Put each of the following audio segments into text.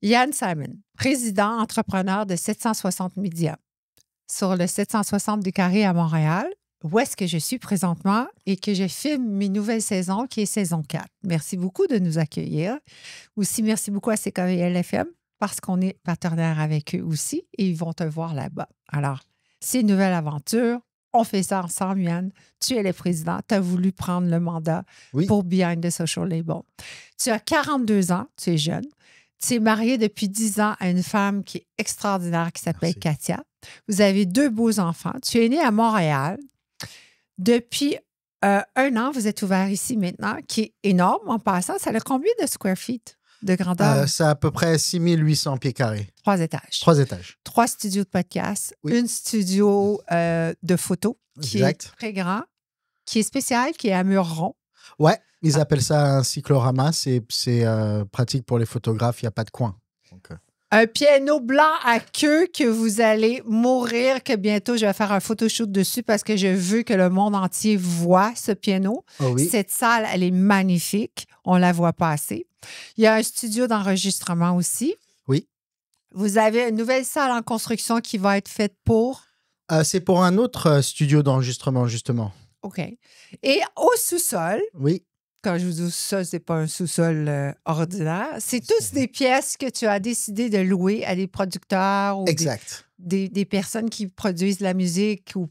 Yann Simon, président entrepreneur de 760 Médias, sur le 760 du Carré à Montréal, où est-ce que je suis présentement et que je filme mes nouvelles saisons, qui est saison 4. Merci beaucoup de nous accueillir. Aussi, merci beaucoup à CKVL FM parce qu'on est partenaire avec eux aussi et ils vont te voir là-bas. Alors, c'est une nouvelle aventure. On fait ça ensemble, Yann. Tu es le président. Tu as voulu prendre le mandat pour Behind the Social Label. Tu as 42 ans. Tu es jeune. Tu es marié depuis 10 ans à une femme qui est extraordinaire qui s'appelle Katia. Vous avez 2 beaux enfants. Tu es né à Montréal. Depuis 1 an, vous êtes ouvert ici maintenant, qui est énorme en passant. Ça a combien de square feet de grandeur? C'est à peu près 6800 pieds carrés. 3 étages. 3 étages. 3 studios de podcast, une studio de photo qui est très grand, qui est spécial, qui est à mur rond. Ouais, ils appellent ça un cyclorama. C'est pratique pour les photographes, il n'y a pas de coin. Donc, un piano blanc à queue que vous allez mourir, que bientôt je vais faire un photoshoot dessus parce que je veux que le monde entier voit ce piano. Oh oui. Cette salle, elle est magnifique. On la voit passer. Il y a un studio d'enregistrement aussi. Oui. Vous avez une nouvelle salle en construction qui va être faite pour? C'est pour un autre studio d'enregistrement, justement. OK. Et au sous-sol, oui. Quand je vous dis sous-sol, ce n'est pas un sous-sol ordinaire. C'est tous des pièces que tu as décidé de louer à des producteurs ou des personnes qui produisent la musique ou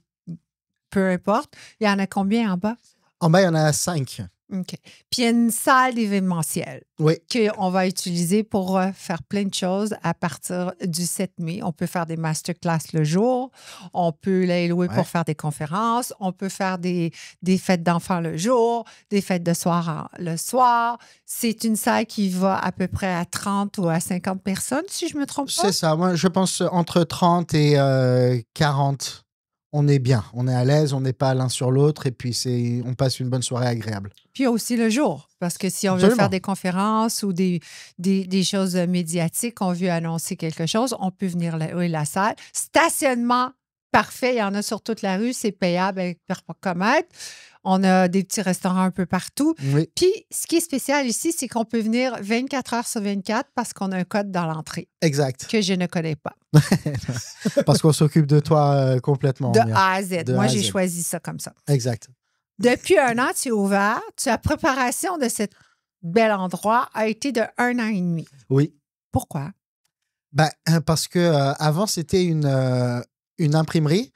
peu importe. Il y en a combien en bas? En bas, il y en a 5. OK. Puis il y a une salle d'événementiel qu'on va utiliser pour faire plein de choses à partir du 7 mai. On peut faire des masterclass le jour. On peut les louer pour faire des conférences. On peut faire des fêtes d'enfants le jour, des fêtes de soir le soir. C'est une salle qui va à peu près à 30 ou à 50 personnes, si je ne me trompe pas. C'est ça. Moi, je pense entre 30 et 40. On est bien, on est à l'aise, on n'est pas l'un sur l'autre et puis on passe une bonne soirée agréable. Puis aussi le jour, parce que si on veut faire des conférences ou des choses médiatiques, on veut annoncer quelque chose, on peut venir louer la salle. Stationnement parfait, il y en a sur toute la rue, c'est payable avec Perpocomètre. On a des petits restaurants un peu partout. Oui. Puis, ce qui est spécial ici, c'est qu'on peut venir 24 heures sur 24 parce qu'on a un code dans l'entrée. Exact. Que je ne connais pas. Parce qu'on s'occupe de toi complètement. De A à Z. Moi, j'ai choisi ça comme ça. Exact. Depuis 1 an, tu es ouvert. La préparation de cet bel endroit a été de 1 an et demi. Oui. Pourquoi? Parce que avant, c'était une imprimerie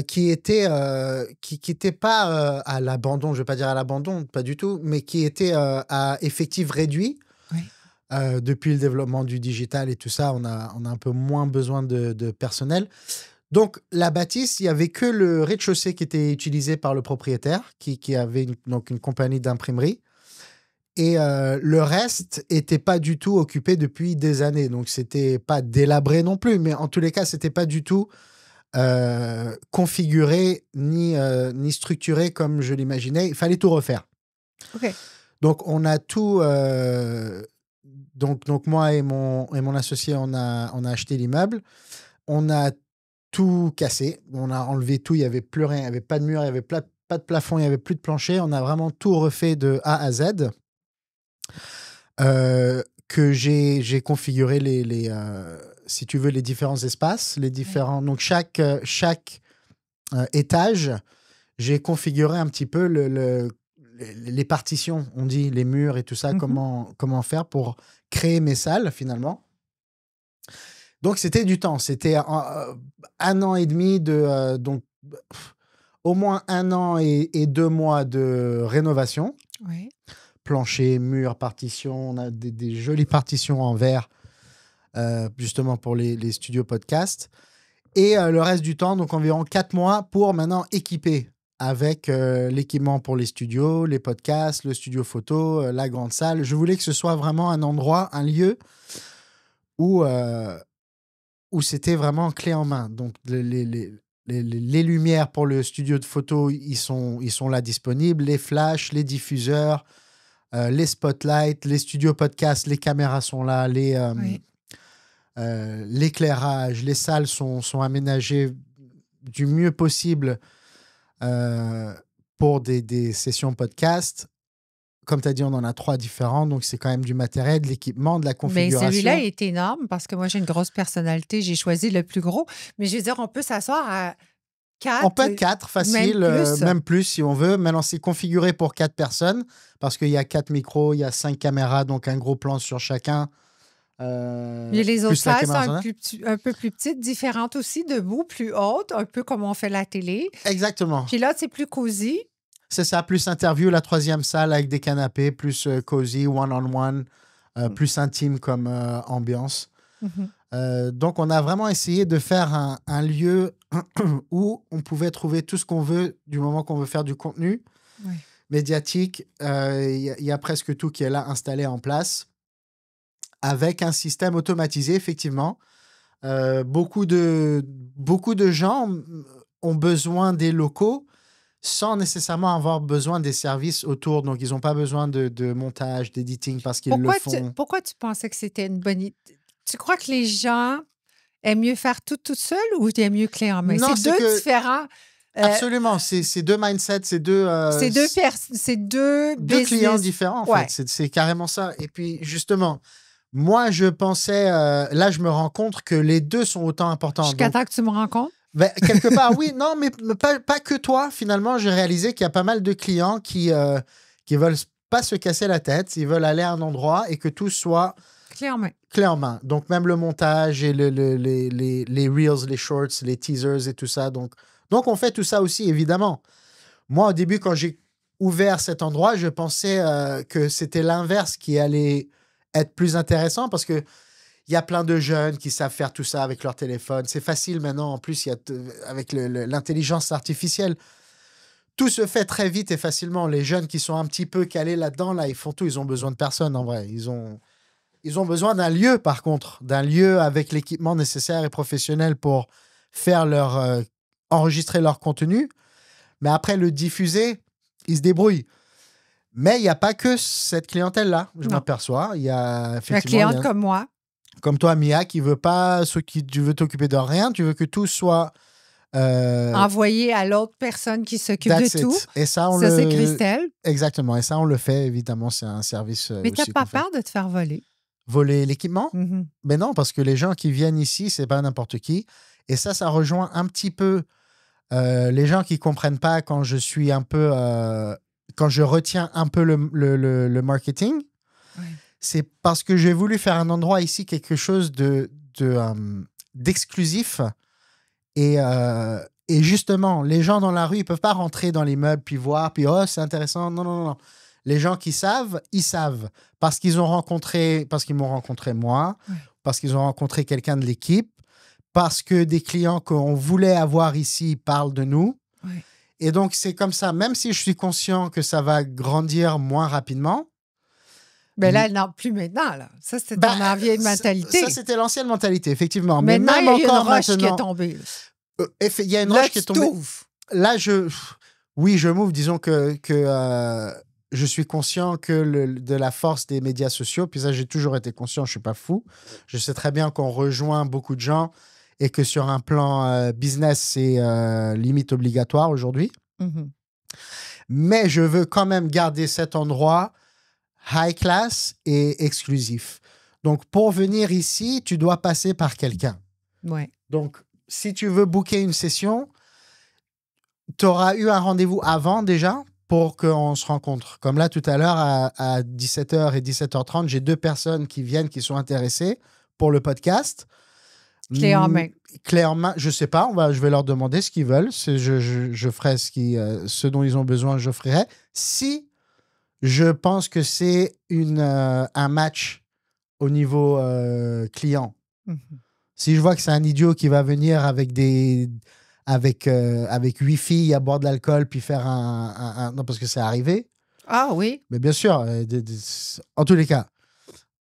qui était pas à l'abandon, je ne vais pas dire à l'abandon, pas du tout, mais qui était à effectif réduit. Oui. Depuis le développement du digital et tout ça, on a un peu moins besoin de personnel. Donc, la bâtisse, il n'y avait que le rez-de-chaussée qui était utilisé par le propriétaire, qui avait une compagnie d'imprimerie. Et le reste n'était pas du tout occupé depuis des années. Donc, c'était pas délabré non plus, mais en tous les cas, c'était pas du tout configuré ni structuré comme je l'imaginais. Il fallait tout refaire. OK. Donc, on a tout... Donc, moi et mon associé, on a acheté l'immeuble. On a tout cassé. On a enlevé tout. Il n'y avait plus rien. Il n'y avait pas de mur, il n'y avait pas de plafond, il n'y avait plus de plancher. On a vraiment tout refait de A à Z. Que j'ai configuré si tu veux, les différents espaces. Donc, chaque étage, j'ai configuré un petit peu les partitions, on dit, les murs et tout ça, comment faire pour créer mes salles, finalement. Donc, c'était du temps. C'était 1 an et demi donc, au moins 1 an et 2 mois de rénovation. Oui. Plancher, murs, partitions. On a des jolies partitions en verre, justement pour les studios podcast. Et le reste du temps, donc environ 4 mois, pour maintenant équiper avec l'équipement pour les studios, les podcasts, le studio photo, la grande salle. Je voulais que ce soit vraiment un endroit, un lieu où c'était vraiment clé en main. Donc, les lumières pour le studio de photo, ils sont là disponibles. Les flashs, les diffuseurs, les spotlights, les studios podcasts, les caméras sont là, l'éclairage, les salles sont aménagées du mieux possible pour des sessions podcast. comme tu as dit, on en a 3 différents. Donc, c'est quand même du matériel, de l'équipement, de la Mais configuration. celui-là est énorme parce que moi, j'ai une grosse personnalité. J'ai choisi le plus gros. Mais je veux dire, on peut s'asseoir à 4. On peut être 4, facile, même plus si on veut. Maintenant, c'est configuré pour 4 personnes parce qu'il y a 4 micros, il y a 5 caméras, donc un gros plan sur chacun. Mais les autres plus la salles sont caméra un peu plus petites, différentes aussi, debout, plus hautes, un peu comme on fait la télé. Exactement. Puis là, c'est plus cosy. C'est ça, plus interview, la 3e salle avec des canapés, plus cozy, one-on-one, plus intime comme ambiance. Donc, on a vraiment essayé de faire un lieu où on pouvait trouver tout ce qu'on veut du moment qu'on veut faire du contenu médiatique. Il y a presque tout qui est là installé en place avec un système automatisé, effectivement. Beaucoup de gens ont besoin des locaux sans nécessairement avoir besoin des services autour. Donc, ils n'ont pas besoin de montage, d'editing parce qu'ils le font. Pourquoi tu pensais que c'était une bonne idée? Tu crois que les gens aiment mieux faire tout seul ou aiment mieux clé en main? Non, c'est deux différents... Absolument. C'est 2 mindsets, c'est deux... c'est deux business. Clients différents, en fait. C'est carrément ça. Et puis, justement, moi, je pensais... là, je me rends compte que les deux sont autant importants. Jusqu'à temps que tu me rends compte? Ben, quelque part, oui. Non, mais pas que toi. Finalement, j'ai réalisé qu'il y a pas mal de clients qui veulent pas se casser la tête. Ils veulent aller à un endroit et que tout soit... Clé en main. Clé en main. Donc, même le montage et les reels, les shorts, les teasers et tout ça. Donc, on fait tout ça aussi, évidemment. Moi, au début, quand j'ai ouvert cet endroit, je pensais que c'était l'inverse qui allait être plus intéressant parce que il y a plein de jeunes qui savent faire tout ça avec leur téléphone. C'est facile maintenant. En plus, avec l'intelligence artificielle, tout se fait très vite et facilement. Les jeunes qui sont un petit peu calés là-dedans, là, ils font tout. Ils ont besoin de personne, en vrai. Ils ont besoin d'un lieu, par contre. D'un lieu avec l'équipement nécessaire et professionnel pour faire enregistrer leur contenu. Mais après, le diffuser, ils se débrouillent. Mais il n'y a pas que cette clientèle-là, je m'aperçois. Il y a effectivement... La cliente comme moi. Comme toi, Mia, qui veut pas... Tu veux t'occuper de rien, tu veux que tout soit... envoyé à l'autre personne qui s'occupe de tout. Et ça, c'est Christelle. Exactement. Et ça, on le fait, évidemment. C'est un service Mais tu n'as pas peur de te faire voler? Voler l'équipement? Mais non, parce que les gens qui viennent ici, c'est pas n'importe qui. Et ça rejoint un petit peu les gens qui comprennent pas quand je suis un peu... quand je retiens un peu le marketing. Ouais. C'est parce que j'ai voulu faire un endroit ici, quelque chose d'exclusif. Et justement, les gens dans la rue, ils peuvent pas rentrer dans l'immeuble puis voir, puis oh, c'est intéressant. Non. Les gens qui savent, ils savent. Parce qu'ils m'ont rencontré moi, parce qu'ils ont rencontré quelqu'un de l'équipe, parce que des clients qu'on voulait avoir ici parlent de nous. Ouais. Et donc, c'est comme ça. Même si je suis conscient que ça va grandir moins rapidement. Mais là, non, plus maintenant. Là. Ça, c'était dans vieille mentalité. Ça, c'était l'ancienne mentalité, effectivement. Maintenant, il y a une roche qui est tombée. Il y a une roche qui est tombée. Là, oui, je m'ouvre. Disons que je suis conscient de la force des médias sociaux. Puis ça, j'ai toujours été conscient. Je ne suis pas fou. Je sais très bien qu'on rejoint beaucoup de gens et que sur un plan business, c'est limite obligatoire aujourd'hui. Mais je veux quand même garder cet endroit high class et exclusif. Donc, pour venir ici, tu dois passer par quelqu'un. Ouais. Donc, si tu veux booker une session, tu auras eu un rendez-vous avant déjà pour qu'on se rencontre. Comme là, tout à l'heure, à 17h et 17h30, j'ai 2 personnes qui viennent, qui sont intéressées pour le podcast. Clé en main. Clé en main, je sais pas. Je vais leur demander ce qu'ils veulent. Je ferai ce dont ils ont besoin, je ferai. Si je pense que c'est un match au niveau client. Si je vois que c'est un idiot qui va venir avec 8 filles à boire de l'alcool puis faire non, parce que c'est arrivé. Ah oui. Mais bien sûr, en tous les cas.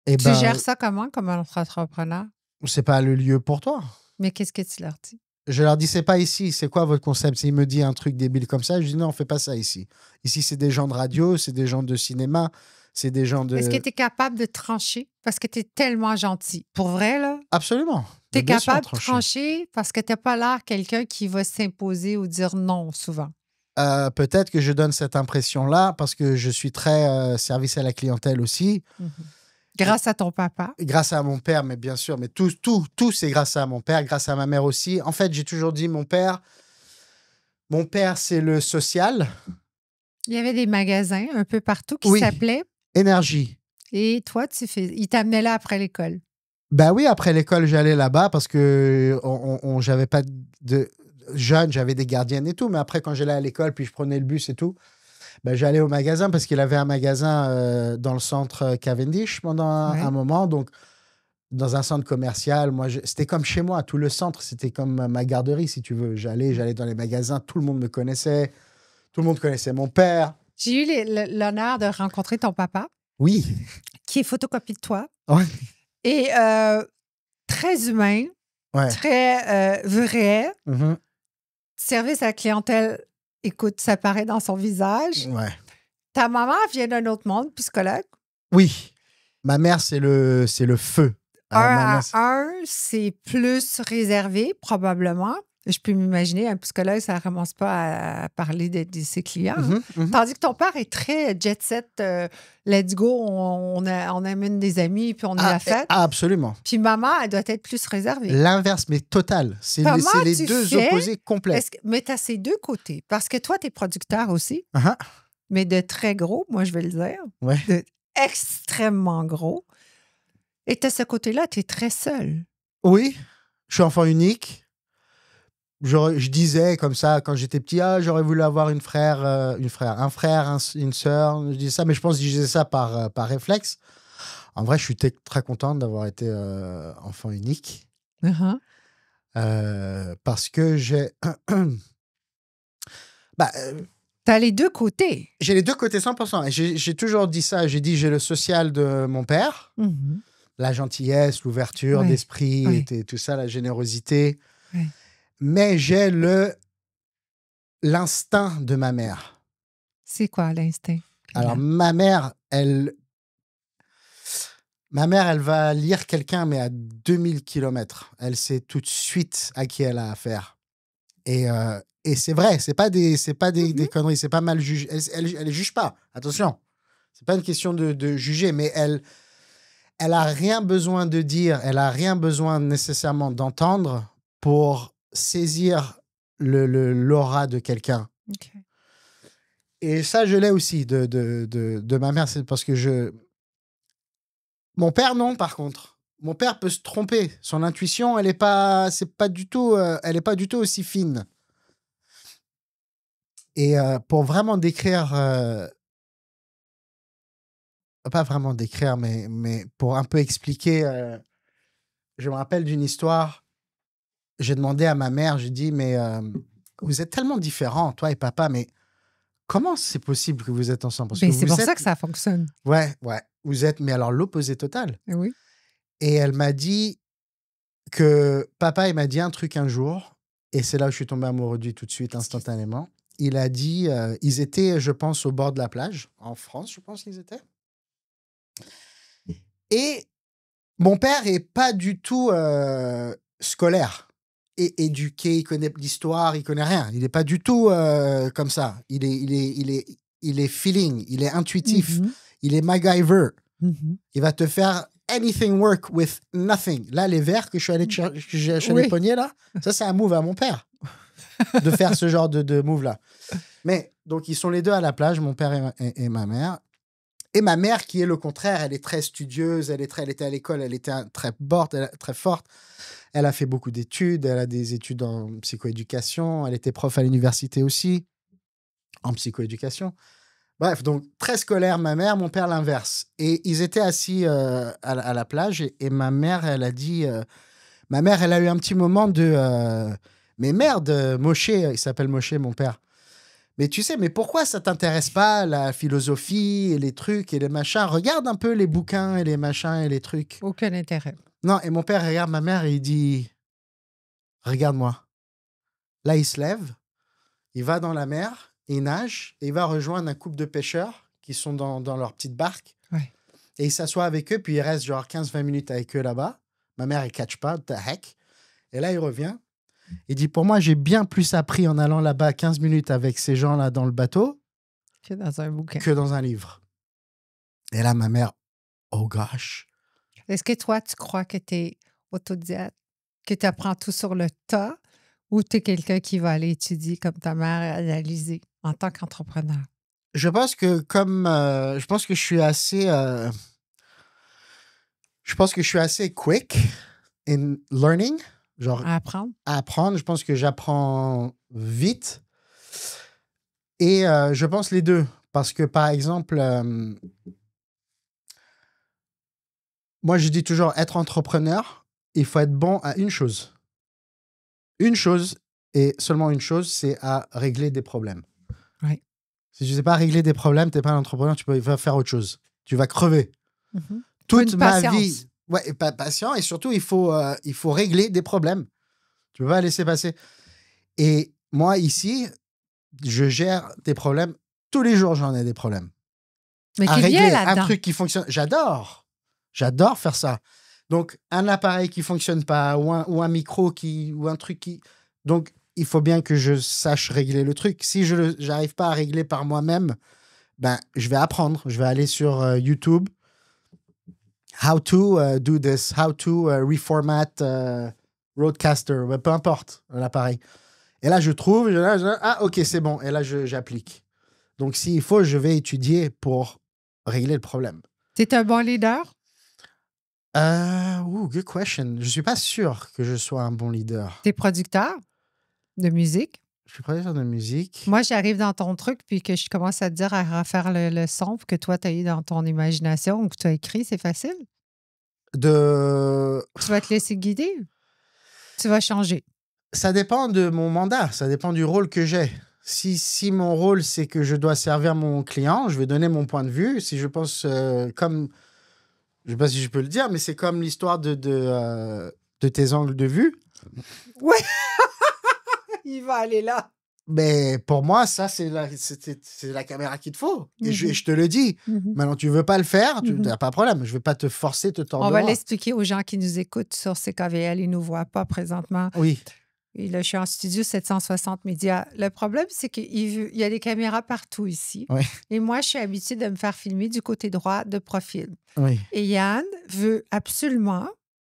Tu gères ça comment, comme un entrepreneur? C'est pas le lieu pour toi. Mais qu'est-ce que tu leur dis? Je leur dis, c'est pas ici. C'est quoi votre concept? S'il me dit un truc débile comme ça, je dis non, on fait pas ça ici. Ici, c'est des gens de radio, c'est des gens de cinéma, c'est des gens de... Est-ce que tu es capable de trancher? Parce que tu es tellement gentil. Pour vrai, là? Absolument. Tu es capable de trancher parce que tu n'as pas l'air quelqu'un qui va s'imposer ou dire non souvent. peut-être que je donne cette impression-là parce que je suis très service à la clientèle aussi. Grâce à ton papa. Grâce à mon père, mais bien sûr. Mais tout c'est grâce à mon père, grâce à ma mère aussi. En fait, j'ai toujours dit mon père, c'est le social. Il y avait des magasins un peu partout qui Oui. s'appelaient. Énergie. Et toi, il t'amenait là après l'école. Ben oui, après l'école, j'allais là-bas parce que j'avais pas de jeune, j'avais des gardiennes et tout. Mais après, quand j'allais à l'école, puis je prenais le bus et tout, ben, j'allais au magasin parce qu'il avait un magasin dans le centre Cavendish pendant un moment. Donc, dans un centre commercial, c'était comme chez moi. Tout le centre, c'était comme ma garderie, si tu veux. J'allais dans les magasins, tout le monde me connaissait. Tout le monde connaissait mon père. J'ai eu l'honneur de rencontrer ton papa. Oui. Qui est photocopie de toi. Ouais. Et très humain, ouais. très vrai. Mm-hmm. Service à la clientèle, écoute, ça paraît dans son visage. Ouais. Ta maman vient d'un autre monde, psychologue. Oui. Ma mère, c'est le feu. C'est plus réservé, probablement. Je peux m'imaginer, un psychologue, ça ne ramasse pas à parler de ses clients. Tandis que ton père est très jet-set, let's go, on amène des amis, puis on est la fête. Absolument. Puis maman, elle doit être plus réservée. L'inverse, mais total. C'est les deux opposés complets. Mais tu as ces deux côtés. Parce que toi, tu es producteur aussi, mais de très gros, moi, je vais le dire. Ouais. De extrêmement gros. Et tu as ce côté-là, tu es très seul. Oui, je suis enfant unique. Je disais comme ça quand j'étais petit, j'aurais voulu avoir un frère, une sœur. Je disais ça, mais je pense que je disais ça par réflexe. En vrai, je suis très contente d'avoir été enfant unique. Parce que j'ai... T'as les deux côtés. J'ai les deux côtés 100%. Et j'ai toujours dit ça. J'ai dit, j'ai le social de mon père, la gentillesse, l'ouverture d'esprit, et tout ça, la générosité. Oui. Mais j'ai l'instinct de ma mère. C'est quoi l'instinct? Alors, ma mère, elle va lire quelqu'un, mais à 2000 km. Elle sait tout de suite à qui elle a affaire. Et c'est vrai, c'est pas des conneries, c'est pas mal jugé. Elle juge pas, attention. C'est pas une question de juger, mais elle a rien besoin de dire, elle a rien besoin nécessairement d'entendre pour saisir l'aura de quelqu'un. Okay. Et ça, je l'ai aussi de ma mère, c'est parce que Mon père, non, par contre. Mon père peut se tromper. Son intuition, elle est pas du tout aussi fine. Et pour vraiment décrire, pas vraiment décrire, mais pour un peu expliquer, je me rappelle d'une histoire. J'ai demandé à ma mère, j'ai dit, mais vous êtes tellement différents, toi et papa, mais comment c'est possible que vous êtes ensemble? Parce que c'est pour ça que ça fonctionne. Ouais. Vous êtes, mais alors l'opposé total. Oui. Et elle m'a dit que papa, il m'a dit un truc un jour, et c'est là où je suis tombé amoureux de lui tout de suite, instantanément. Il a dit, ils étaient, je pense, au bord de la plage, en France, je pense qu'ils étaient. Et mon père est pas du tout scolaire et éduqué, il connaît l'histoire, il connaît rien. Il est pas du tout comme ça. Il est feeling, il est intuitif, il est MacGyver. Il va te faire anything work with nothing. Là, les verres que je suis allé pogner là, ça c'est un move à mon père de faire ce genre de move là. Mais donc ils sont les deux à la plage, mon père et ma mère. Et ma mère, qui est le contraire, elle est très studieuse, elle était à l'école, elle était très forte. Elle a fait beaucoup d'études, elle a des études en psychoéducation, elle était prof à l'université aussi, en psychoéducation. Bref, donc très scolaire, ma mère, mon père l'inverse. Et ils étaient assis à la plage et ma mère, elle a dit... ma mère, elle a eu un petit moment de... mais merde, Moshe, il s'appelle Moshe, mon père. Mais tu sais, mais pourquoi ça t'intéresse pas, la philosophie et les trucs et les machins? Regarde un peu les bouquins et les machins et les trucs. Aucun intérêt. Non, et mon père regarde ma mère et il dit, regarde-moi. Là, il se lève, il va dans la mer, il nage et il va rejoindre un couple de pêcheurs qui sont dans leur petite barque. Ouais. Et il s'assoit avec eux, puis il reste genre 15-20 minutes avec eux là-bas. Ma mère, elle catch pas, what the heck. Et là, il revient. Il dit, pour moi, j'ai bien plus appris en allant là-bas 15 minutes avec ces gens-là dans le bateau Que dans un bouquin. que dans un livre. Et là, ma mère, oh gosh. Est-ce que toi, tu crois que tu es autodidacte, que tu apprends tout sur le tas, ou tu es quelqu'un qui va aller étudier comme ta mère, analyser en tant qu'entrepreneur? Je pense que je pense que je suis assez quick in learning, genre À apprendre? à apprendre. Je pense que j'apprends vite. Et je pense les deux. Parce que, par exemple, moi, je dis toujours, être entrepreneur, il faut être bon à une chose. Une chose, et seulement une chose, c'est à régler des problèmes. Oui. Si tu ne sais pas régler des problèmes, tu n'es pas un entrepreneur, tu peux faire autre chose. Tu vas crever. Mhm. Toute Une ma patience. vie. Ouais, et pas patient. Et surtout, il faut régler des problèmes. Tu ne peux pas laisser passer. Et moi, ici, je gère des problèmes. Tous les jours, j'en ai des problèmes. Mais À qui régler vient là-dedans? un truc qui fonctionne. J'adore. J'adore faire ça. Donc, un appareil qui ne fonctionne pas ou un micro ou un truc qui... Donc, il faut bien que je sache régler le truc. Si je n'arrive pas à régler par moi-même, ben, je vais apprendre. Je vais aller sur YouTube. How to do this. How to reformat Rodecaster. Peu importe l'appareil. Et là, je trouve. Ah, OK, c'est bon. Et là, j'applique. Donc, s'il faut, je vais étudier pour régler le problème. Tu es un bon leader? Good question. Je suis pas sûr que je sois un bon leader. Tu es producteur de musique? Je suis producteur de musique. Moi, j'arrive dans ton truc puis que je commence à te dire à refaire le son que toi, tu as eu dans ton imagination ou que tu as écrit, c'est facile. Tu vas te laisser guider. Tu vas changer. Ça dépend de mon mandat. Ça dépend du rôle que j'ai. Si mon rôle, c'est que je dois servir mon client, je vais donner mon point de vue. Si je pense comme... Je sais pas si je peux le dire, mais c'est comme l'histoire de tes angles de vue. Ouais. Il va aller là. Mais pour moi, ça, c'est la caméra qu'il te faut. Et je te le dis. Mhm. Maintenant, tu veux pas le faire, tu Mhm. n'as pas de problème. Je vais pas te forcer, te tordre On le va bras. l'expliquer aux gens qui nous écoutent sur CKVL. Ils ne nous voient pas présentement. Oui. Et là, je suis en studio 760 Médias. Le problème, c'est qu'il y a des caméras partout ici. Oui. Et moi, je suis habituée de me faire filmer du côté droit de profil. Oui. Et Yann veut absolument,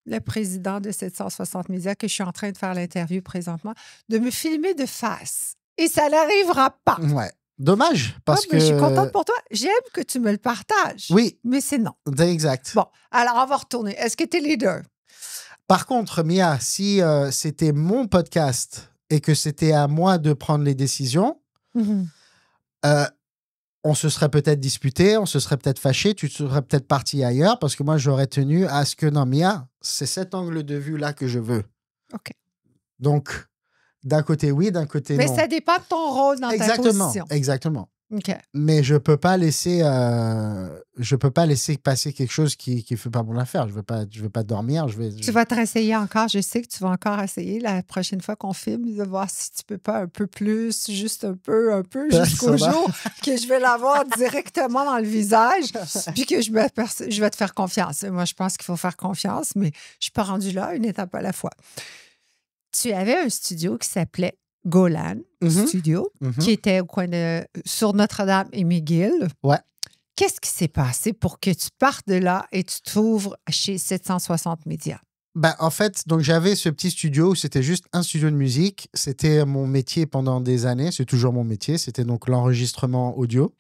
le président de 760 Médias, que je suis en train de faire l'interview présentement, de me filmer de face. Et ça n'arrivera pas. Ouais. Dommage, parce que... Je suis contente pour toi. J'aime que tu me le partages. Oui. Mais c'est non. Exact. Bon, alors on va retourner. Est-ce que tu es leader? Par contre, Mia, si c'était mon podcast et que c'était à moi de prendre les décisions, on se serait peut-être disputé, on se serait peut-être fâché, tu serais peut-être parti ailleurs parce que moi, j'aurais tenu à ce que, non, Mia, c'est cet angle de vue-là que je veux. OK. Donc, d'un côté, oui, d'un côté, non. Mais ça dépend de ton rôle dans ta position. Exactement. OK. Mais je peux pas laisser passer quelque chose qui fait pas mon affaire. Je veux pas dormir. Tu vas te réessayer encore. Je sais que tu vas encore essayer la prochaine fois qu'on filme de voir si tu peux pas un peu plus, juste un peu, jusqu'au jour que je vais l'avoir directement dans le visage, puis que je vais te faire confiance. Moi, je pense qu'il faut faire confiance, mais je suis pas rendue là, une étape à la fois. Tu avais un studio qui s'appelait Golan Studio, qui était au coin sur Notre-Dame et McGill. Ouais. Qu'est-ce qui s'est passé pour que tu partes de là et tu t'ouvres chez 760 Médias? Ben, en fait, donc j'avais ce petit studio où c'était juste un studio de musique. C'était mon métier pendant des années. C'est toujours mon métier. C'était donc l'enregistrement audio.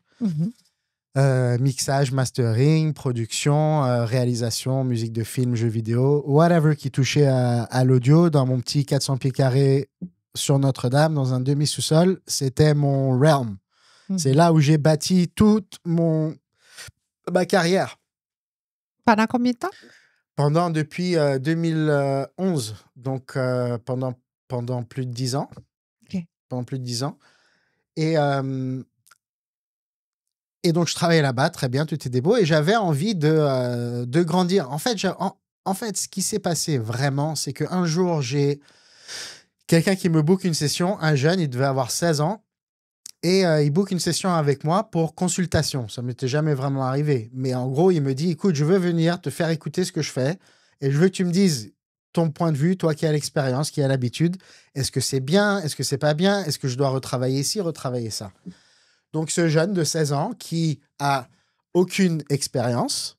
Mixage, mastering, production, réalisation, musique de film, jeux vidéo, whatever qui touchait à l'audio dans mon petit 400 pieds carrés sur Notre-Dame, dans un demi-sous-sol. C'était mon realm. C'est là où j'ai bâti toute ma carrière. Pendant combien de temps? Depuis 2011. Donc, pendant plus de 10 ans. Okay. Pendant plus de 10 ans. Et donc, je travaillais là-bas, très bien, tout était beau. Et j'avais envie de grandir. En fait, ce qui s'est passé vraiment, c'est qu'un jour, j'ai quelqu'un qui me book une session, un jeune, il devait avoir 16 ans. Et il book une session avec moi pour consultation. Ça ne m'était jamais vraiment arrivé. Mais en gros, il me dit, écoute, je veux venir te faire écouter ce que je fais. Et je veux que tu me dises ton point de vue, toi qui as l'expérience, qui as l'habitude. Est-ce que c'est bien? Est-ce que c'est pas bien? Est-ce que je dois retravailler ci, retravailler ça? Donc, ce jeune de 16 ans qui a aucune expérience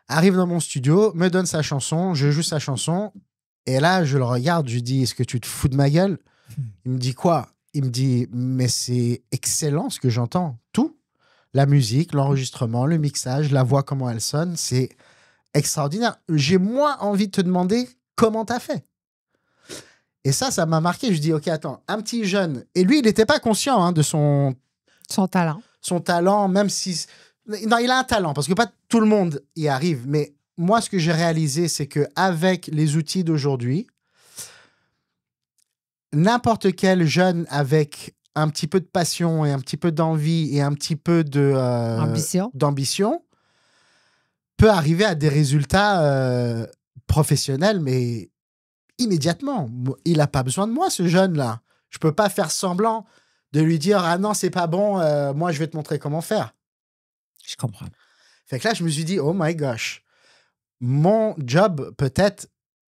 arrive dans mon studio, me donne sa chanson, je joue sa chanson. Et là, je le regarde, je lui dis, est-ce que tu te fous de ma gueule? Il me dit quoi? Il me dit, mais c'est excellent ce que j'entends. Tout. La musique, l'enregistrement, le mixage, la voix, comment elle sonne, c'est extraordinaire. J'ai moins envie de te demander comment t'as fait. Et ça m'a marqué. Je dis, OK, attends, un petit jeune. Et lui, il n'était pas conscient de son talent. Son talent, même si... Non, il a un talent, parce que pas tout le monde y arrive. Mais moi, ce que j'ai réalisé, c'est qu'avec les outils d'aujourd'hui, n'importe quel jeune avec un petit peu de passion et un petit peu d'envie et un petit peu d'ambition peut arriver à des résultats professionnels, mais immédiatement. Il n'a pas besoin de moi, ce jeune-là. Je ne peux pas faire semblant de lui dire « Ah non, c'est pas bon, moi, je vais te montrer comment faire. » Je comprends. Fait que là, je me suis dit « Oh my gosh, mon job, peut-être,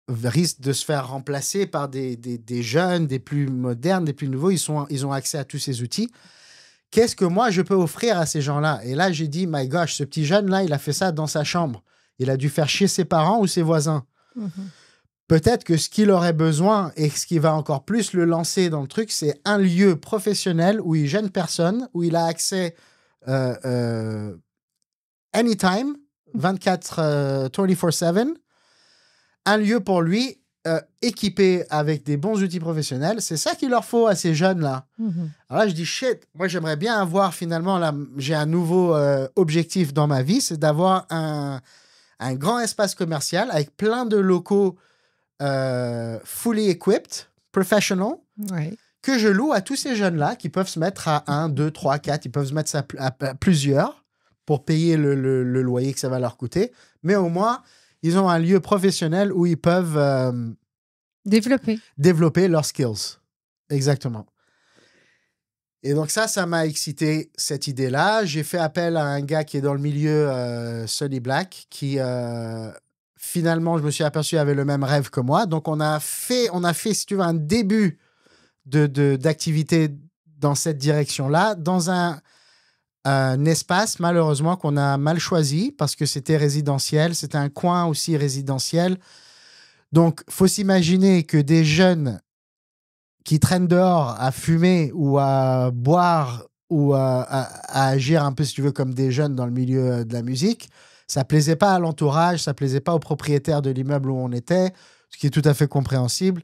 risque de se faire remplacer par des jeunes, des plus modernes, des plus nouveaux. Ils ont accès à tous ces outils. Qu'est-ce que moi, je peux offrir à ces gens-là? » Et là, j'ai dit « My gosh, ce petit jeune-là, il a fait ça dans sa chambre. Il a dû faire chier ses parents ou ses voisins. Peut-être que ce qu'il aurait besoin et ce qui va encore plus le lancer dans le truc, c'est un lieu professionnel où il gêne personne, où il a accès anytime, 24/7, un lieu pour lui équipé avec des bons outils professionnels. C'est ça qu'il leur faut à ces jeunes-là. Alors là, je dis, shit, moi, j'aimerais bien avoir finalement, là, j'ai un nouveau objectif dans ma vie, c'est d'avoir un grand espace commercial avec plein de locaux fully equipped, professional, que je loue à tous ces jeunes-là qui peuvent se mettre à 1, 2, 3, 4, ils peuvent se mettre ça à plusieurs pour payer le loyer que ça va leur coûter. Mais au moins, ils ont un lieu professionnel où ils peuvent développer leurs skills. Exactement. Et donc ça m'a excité, cette idée-là. J'ai fait appel à un gars qui est dans le milieu, Sonny Black, qui... finalement, je me suis aperçu avait le même rêve que moi. Donc, on a fait, si tu veux, un début d'activité dans cette direction-là, dans un espace, malheureusement, qu'on a mal choisi parce que c'était résidentiel. C'était un coin aussi résidentiel. Donc, il faut s'imaginer que des jeunes qui traînent dehors à fumer ou à boire ou à agir un peu, si tu veux, comme des jeunes dans le milieu de la musique, ça plaisait pas à l'entourage, ça plaisait pas aux propriétaires de l'immeuble où on était, ce qui est tout à fait compréhensible.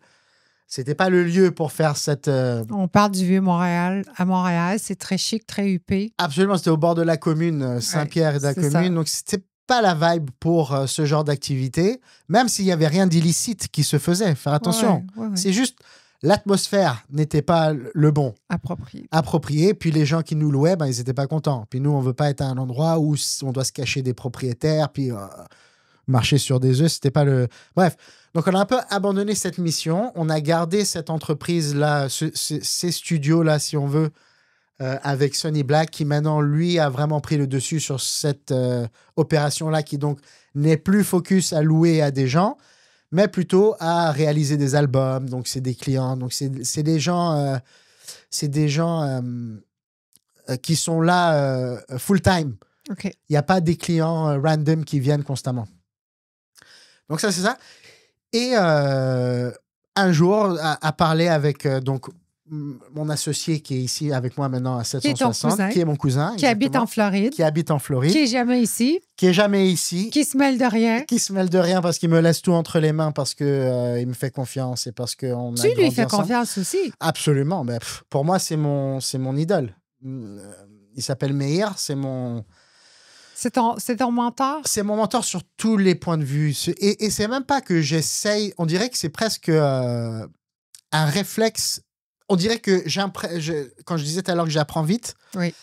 C'était pas le lieu pour faire cette... On parle du Vieux-Montréal. À Montréal, c'est très chic, très huppé. Absolument, c'était au bord de la commune, Saint-Pierre et de la commune. Ça. Donc, c'était pas la vibe pour ce genre d'activité, même s'il y avait rien d'illicite qui se faisait. Faire attention. Ouais. C'est juste... L'atmosphère n'était pas le bon. Approprié. Puis les gens qui nous louaient, ben, ils n'étaient pas contents. Puis nous, on ne veut pas être à un endroit où on doit se cacher des propriétaires, puis marcher sur des œufs. C'était pas le... Bref. Donc, on a un peu abandonné cette mission. On a gardé cette entreprise-là, ces studios-là, si on veut, avec Sonny Black, qui maintenant, lui, a vraiment pris le dessus sur cette opération-là, qui donc n'est plus focus à louer à des gens, mais plutôt à réaliser des albums. Donc, c'est des clients. Donc, c'est des gens, qui sont là full-time. Okay. Il n'y a pas des clients random qui viennent constamment. Donc, ça, c'est ça. Et un jour, à parler avec donc, mon associé qui est ici avec moi maintenant à 760, qui est mon cousin. Qui habite en Floride. Qui habite en Floride. Qui n'est jamais ici. Qui se mêle de rien. Qui se mêle de rien parce qu'il me laisse tout entre les mains parce qu'il il me fait confiance et parce qu'on a grandi ensemble. Tu lui fais confiance aussi. Absolument. Mais, pour moi, c'est mon idole. Il s'appelle Meir. C'est mon... C'est ton mentor? C'est mon mentor sur tous les points de vue. Et c'est même pas que j'essaye... On dirait que c'est presque un réflexe. On dirait que quand je disais tout à l'heure que j'apprends vite, oui.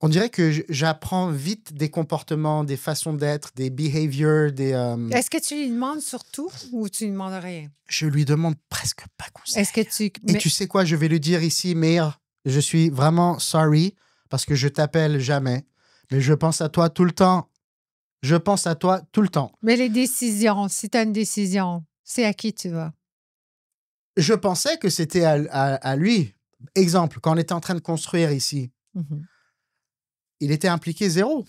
On dirait que j'apprends vite des comportements, des façons d'être, des behaviors, des... Est-ce que tu lui demandes surtout ou tu lui demandes rien? Je lui demande presque pas conseil. Est-ce que tu... Et tu sais quoi, je vais le dire ici, Meir, je suis vraiment sorry parce que je t'appelle jamais, mais je pense à toi tout le temps. Je pense à toi tout le temps. Mais les décisions, si tu as une décision, c'est à qui tu vas? Je pensais que c'était à lui. Exemple, quand on était en train de construire ici, Mhm. il était impliqué zéro.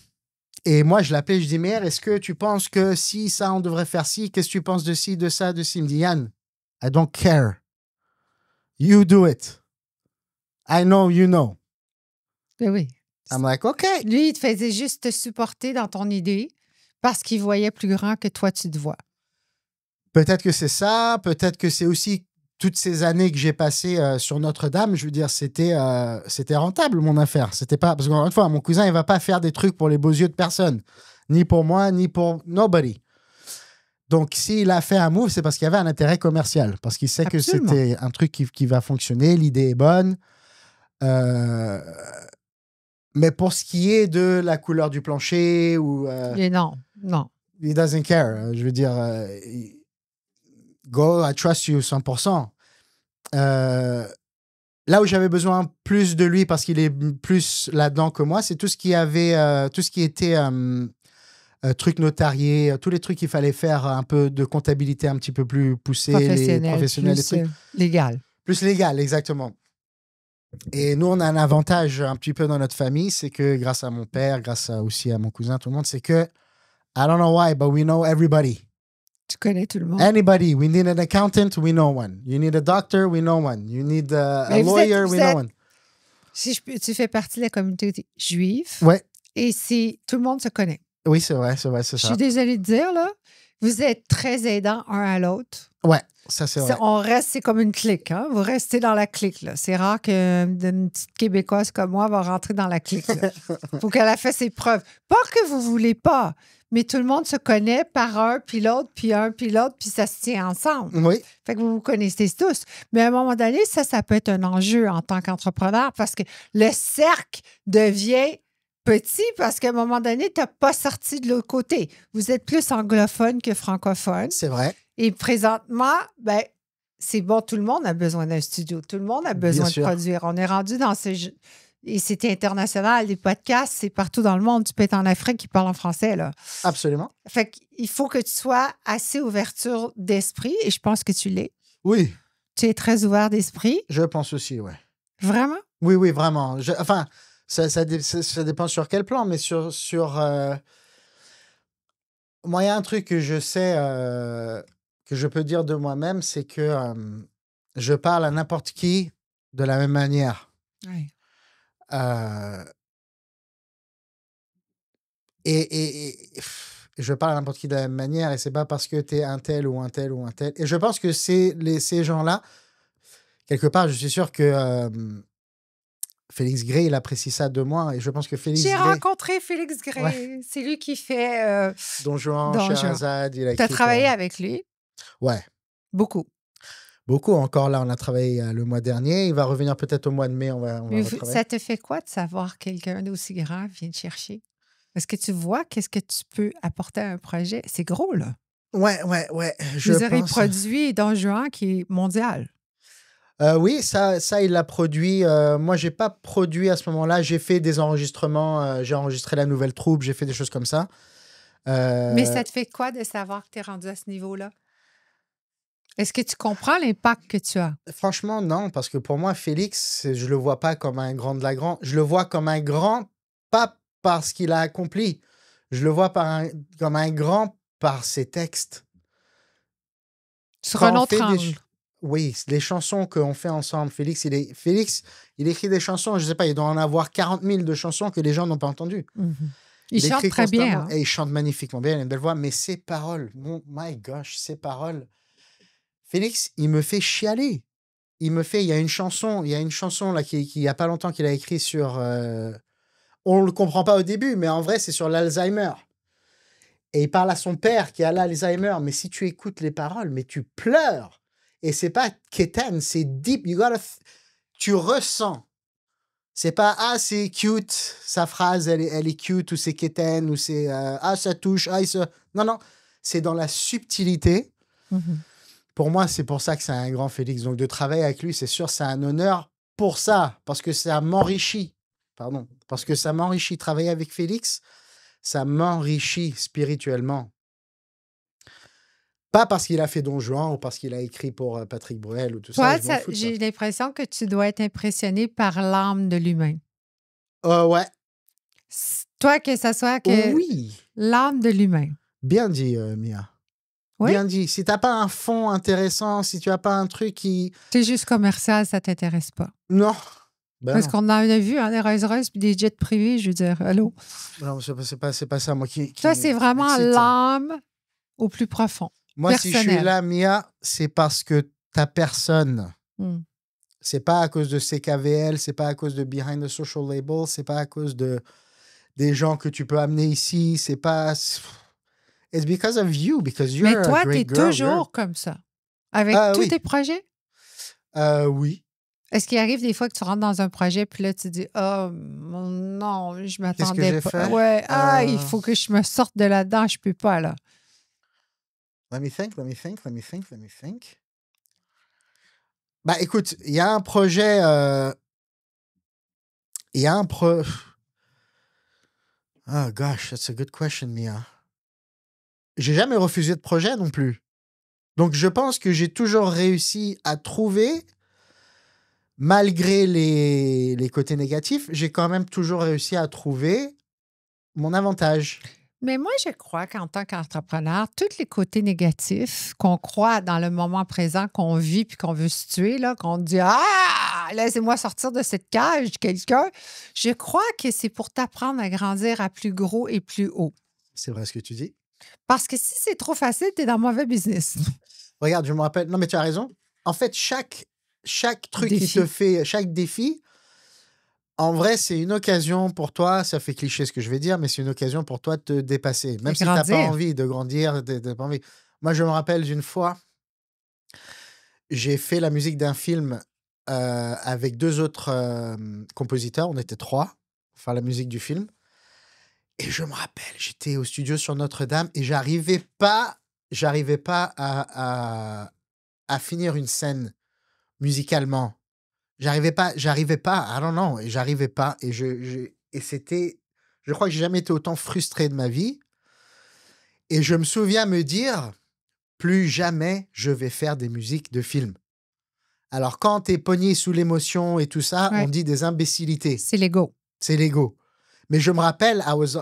Et moi, je l'appelais, je dis, mère, est-ce que tu penses que si ça, on devrait faire ci? Qu'est-ce que tu penses de ci, de ça, de ci? Il me dit, Yann, I don't care. You do it. I know you know. Ben oui. I'm like, OK. Lui, il te faisait juste te supporter dans ton idée parce qu'il voyait plus grand que toi, tu te vois. Peut-être que c'est ça, peut-être que c'est aussi toutes ces années que j'ai passées sur Notre-Dame. Je veux dire, c'était rentable, mon affaire. C'était pas... Parce qu'encore une fois, mon cousin, il va pas faire des trucs pour les beaux yeux de personne. Ni pour moi, ni pour nobody. Donc, s'il a fait un move, c'est parce qu'il y avait un intérêt commercial. Parce qu'il sait Absolument. que c'était un truc qui va fonctionner. L'idée est bonne. Mais pour ce qui est de la couleur du plancher ou... Et non. he doesn't care. Je veux dire, go, I trust you 100%. Là où j'avais besoin plus de lui parce qu'il est plus là-dedans que moi, c'est tout ce qui avait, tout ce qui était trucs notariés, tous les trucs qu'il fallait faire, un peu de comptabilité un petit peu plus poussée, les professionnels, les plus trucs. légal. Plus légal, exactement. Et nous, on a un avantage un petit peu dans notre famille, c'est que grâce à mon père, aussi à mon cousin, tout le monde, c'est que, I don't know why, but we know everybody. Tu connais tout le monde. Anybody. We need an accountant, we know one. You need a doctor, we know one. You need a lawyer, we know one. Tu fais partie de la communauté juive. Ouais. Et tout le monde se connaît. Oui, c'est vrai, c'est Je ça. suis désolée de dire, là, vous êtes très aidants un à l'autre. Ouais, ça c'est vrai. On reste, c'est comme une clique. Hein? Vous restez dans la clique. Là. C'est rare qu'une petite Québécoise comme moi va rentrer dans la clique. Il faut qu'elle a fait ses preuves. Pas que vous ne voulez pas, mais tout le monde se connaît par un, puis l'autre, puis un, puis l'autre, puis ça se tient ensemble. Oui. Fait que vous vous connaissez tous. Mais à un moment donné, ça peut être un enjeu en tant qu'entrepreneur parce que le cercle devient petit parce qu'à un moment donné, tu n'as pas sorti de l'autre côté. Vous êtes plus anglophone que francophone. C'est vrai. Et présentement, ben, c'est bon, tout le monde a besoin d'un studio. Tout le monde a besoin de produire. On est rendu dans et c'est international. Les podcasts, c'est partout dans le monde. Tu peux être en Afrique qui parle en français, là. Absolument. Fait qu'il faut que tu sois assez ouverture d'esprit et je pense que tu l'es. Oui. Tu es très ouvert d'esprit. Je pense aussi, ouais. Vraiment? Oui, vraiment. Enfin, ça dépend sur quel plan, mais moi, il y a un truc que je sais, que je peux dire de moi-même, c'est que je parle à n'importe qui de la même manière. Oui. Et je parle à n'importe qui de la même manière, et c'est pas parce que tu es un tel ou un tel ou un tel. Et je pense que ces gens-là, quelque part, je suis sûr que Félix Gray, il apprécie ça de moi, et je pense que Félix J'ai Gray... rencontré Félix Gray. Ouais. C'est lui qui fait... Don Juan, Scheherazade. Tu as travaillé avec lui? Ouais. Beaucoup. Encore, là, on a travaillé le mois dernier. Il va revenir peut-être au mois de mai. On va ça te fait quoi de savoir que quelqu'un d'aussi grand vient te chercher? Est-ce que tu vois qu'est-ce que tu peux apporter à un projet? C'est gros, là. Ouais. Vous aurez produit Don Juan qui est mondial. Oui, ça, il l'a produit. Moi, j'ai pas produit à ce moment-là. J'ai fait des enregistrements. J'ai enregistré la nouvelle troupe. J'ai fait des choses comme ça. Mais ça te fait quoi de savoir que tu es rendu à ce niveau-là? Est-ce que tu comprends l'impact que tu as? Franchement, non, parce que pour moi, Félix, je le vois pas comme un grand de la grande. Je le vois comme un grand, pas par ce qu'il a accompli. Je le vois comme un grand par ses textes. Sur un autre angle. Oui, les chansons qu'on fait ensemble. Félix, il écrit des chansons. Je sais pas, il doit en avoir 40 000 de chansons que les gens n'ont pas entendues. Mm-hmm. Il chante très bien. Hein? Et il chante magnifiquement bien, il a une belle voix. Mais ses paroles, my gosh, ses paroles... Félix, il me fait chialer. Il y a une chanson là qui y a pas longtemps qu'il a écrit sur... on le comprend pas au début, mais en vrai, c'est sur l'Alzheimer. Et il parle à son père qui a l'Alzheimer. Mais si tu écoutes les paroles, mais tu pleures. Et c'est pas quétaine, c'est deep. Tu ressens. C'est pas, c'est cute, sa phrase, elle est cute, ou c'est quétaine, ou c'est, ça touche, Non, c'est dans la subtilité. Mm-hmm. Pour moi, c'est pour ça que c'est un grand Félix. Donc, de travailler avec lui, c'est sûr, c'est un honneur pour ça, parce que ça m'enrichit. Travailler avec Félix, ça m'enrichit spirituellement. Pas parce qu'il a fait Don Juan ou parce qu'il a écrit pour Patrick Bruel ou tout ça. Toi, Je m'en fous de ça. j'ai l'impression que tu dois être impressionné par l'âme de l'humain. Ouais. Toi, que ça soit que Oui. l'âme de l'humain. Bien dit, Mia. Oui? Bien dit. Si t'as pas un fond intéressant, si tu as pas un truc qui... C'est juste commercial, ça t'intéresse pas. Non. Ben Parce non. qu'on en a vu, hein, des Rolls-Royce puis des jets privés, je veux dire, allô? Non, c'est pas ça, moi, Toi, c'est vraiment m'excite. l'âme au plus profond. Moi, si je suis personnel. là, Mia, c'est parce que ta personne... Hmm. C'est pas à cause de CKVL, c'est pas à cause de Behind the Social Label, c'est pas à cause des gens que tu peux amener ici, c'est pas... It's because of you, because you're Mais a toi, tu es great girl. toujours comme ça. Avec tous oui. tes projets? Oui. Est-ce qu'il arrive des fois que tu rentres dans un projet puis là, tu dis « Oh non, je m'attendais j'ai pas. fait? Ouais, il faut que je me sorte de là-dedans, je peux pas, là. » Let me think. Bah, écoute, il y a un projet... Il y a un Oh gosh, that's a good question, Mia. J'ai jamais refusé de projet non plus. Donc, je pense que j'ai toujours réussi à trouver, malgré les côtés négatifs, j'ai quand même toujours réussi à trouver mon avantage. Mais moi, je crois qu'en tant qu'entrepreneur, tous les côtés négatifs qu'on croit dans le moment présent, qu'on vit puis qu'on veut se tuer, là, qu'on dit « Ah, laissez-moi sortir de cette cage, quelqu'un », je crois que c'est pour t'apprendre à grandir à plus gros et plus haut. C'est vrai ce que tu dis. Parce que si c'est trop facile, tu es dans le mauvais business. Regarde, je me rappelle... Non, mais tu as raison. En fait, chaque truc qui Défi. te fait... Chaque défi, en vrai, c'est une occasion pour toi, ça fait cliché ce que je vais dire, mais c'est une occasion pour toi de te dépasser. Même De si tu n'as pas grandir. envie de grandir, t'as pas envie. Moi, je me rappelle d'une fois, j'ai fait la musique d'un film avec 2 autres compositeurs. On était 3 pour faire la musique du film. Et je me rappelle, j'étais au studio sur Notre-Dame et j'arrivais pas à finir une scène musicalement. J'arrivais pas, I don't know, et j'arrivais pas. Et c'était, je crois que j'ai jamais été autant frustré de ma vie. Et je me souviens me dire, plus jamais je vais faire des musiques de films. Alors, quand t'es pogné sous l'émotion et tout ça, Ouais. on dit des imbécilités. C'est l'ego. C'est l'ego. Mais je me rappelle, I was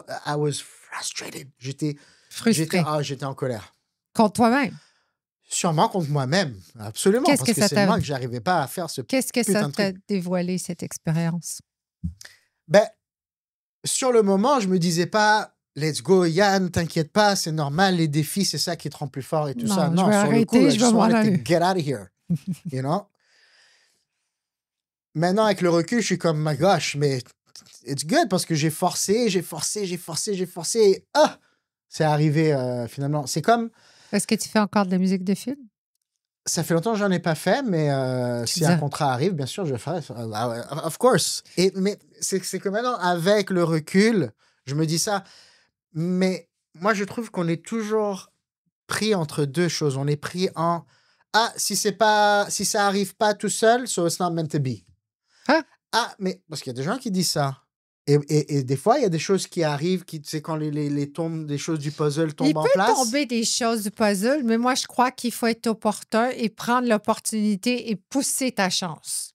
frustrated. J'étais Frustré. j'étais en colère. Contre toi-même. Sûrement contre moi-même. Absolument. Qu'est-ce Parce que que ça c'est t'a- moi que j'arrivais pas à faire ce Qu'est-ce que ça putain de t'a truc. dévoilé, cette expérience? Ben, sur le moment, je me disais pas, let's go, Yann, t'inquiète pas, c'est normal, les défis, c'est ça qui te rend plus fort et tout ça. Non, Non, je vais sur le coup, arrêter, I je just vais m'en wanted aller. to get out of here. You know? Maintenant, avec le recul, je suis comme, my gosh, mais it's good parce que j'ai forcé. Et, c'est arrivé finalement. C'est comme, Est-ce que tu fais encore de la musique de film? ça fait longtemps que j'en ai pas fait, mais si un contrat arrive, bien sûr, je le ferai. Of course. Mais c'est que maintenant, avec le recul, je me dis ça. Mais moi, je trouve qu'on est toujours pris entre deux choses. On est pris en si ça arrive pas tout seul, so it's not meant to be. Hein? Mais parce qu'il y a des gens qui disent ça. Et des fois, il y a des choses qui arrivent, tu sais, quand des choses du puzzle tombent en place. Il peut tomber des choses du puzzle, mais moi, je crois qu'il faut être opportun et prendre l'opportunité et pousser ta chance.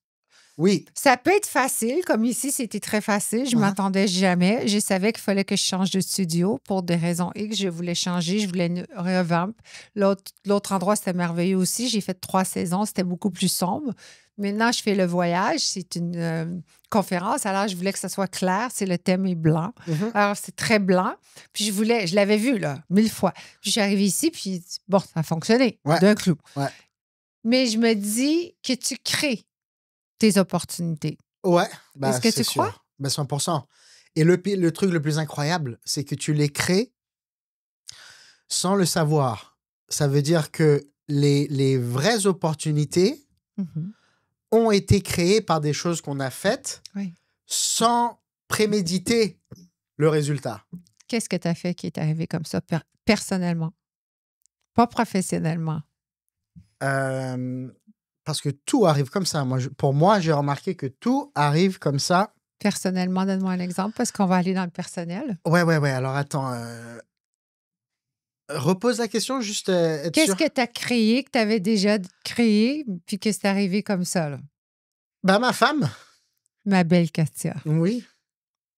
Oui. Ça peut être facile, comme ici, c'était très facile. Je ne m'attendais jamais. Je savais qu'il fallait que je change de studio pour des raisons X. Je voulais changer, je voulais une revamp. L'autre endroit, c'était merveilleux aussi. J'ai fait 3 saisons, c'était beaucoup plus sombre. Maintenant, je fais le voyage. C'est une conférence. Alors, je voulais que ça soit clair. C'est le thème est blanc. Mhm. Alors, c'est très blanc. Puis, je l'avais vu, là, 1000 fois. Puis, je suis arrivée ici, puis bon, ça a fonctionné d'un clou. Ouais. Mais je me dis que tu crées tes opportunités. Ouais. Est-ce que tu crois? 100%. Et le truc le plus incroyable, c'est que tu les crées sans le savoir. Ça veut dire que les vraies opportunités ont été créées par des choses qu'on a faites sans préméditer le résultat. Qu'est-ce que tu as fait qui est arrivé comme ça personnellement? Pas professionnellement. Parce que tout arrive comme ça. Pour moi, j'ai remarqué que tout arrive comme ça. Personnellement, donne-moi un exemple parce qu'on va aller dans le personnel. Ouais. Alors, attends. Repose la question, juste être Qu'est-ce sûr. que tu as créé, que tu avais déjà créé, puis que c'est arrivé comme ça, là? Bah, ma femme. Ma belle Katia. Oui.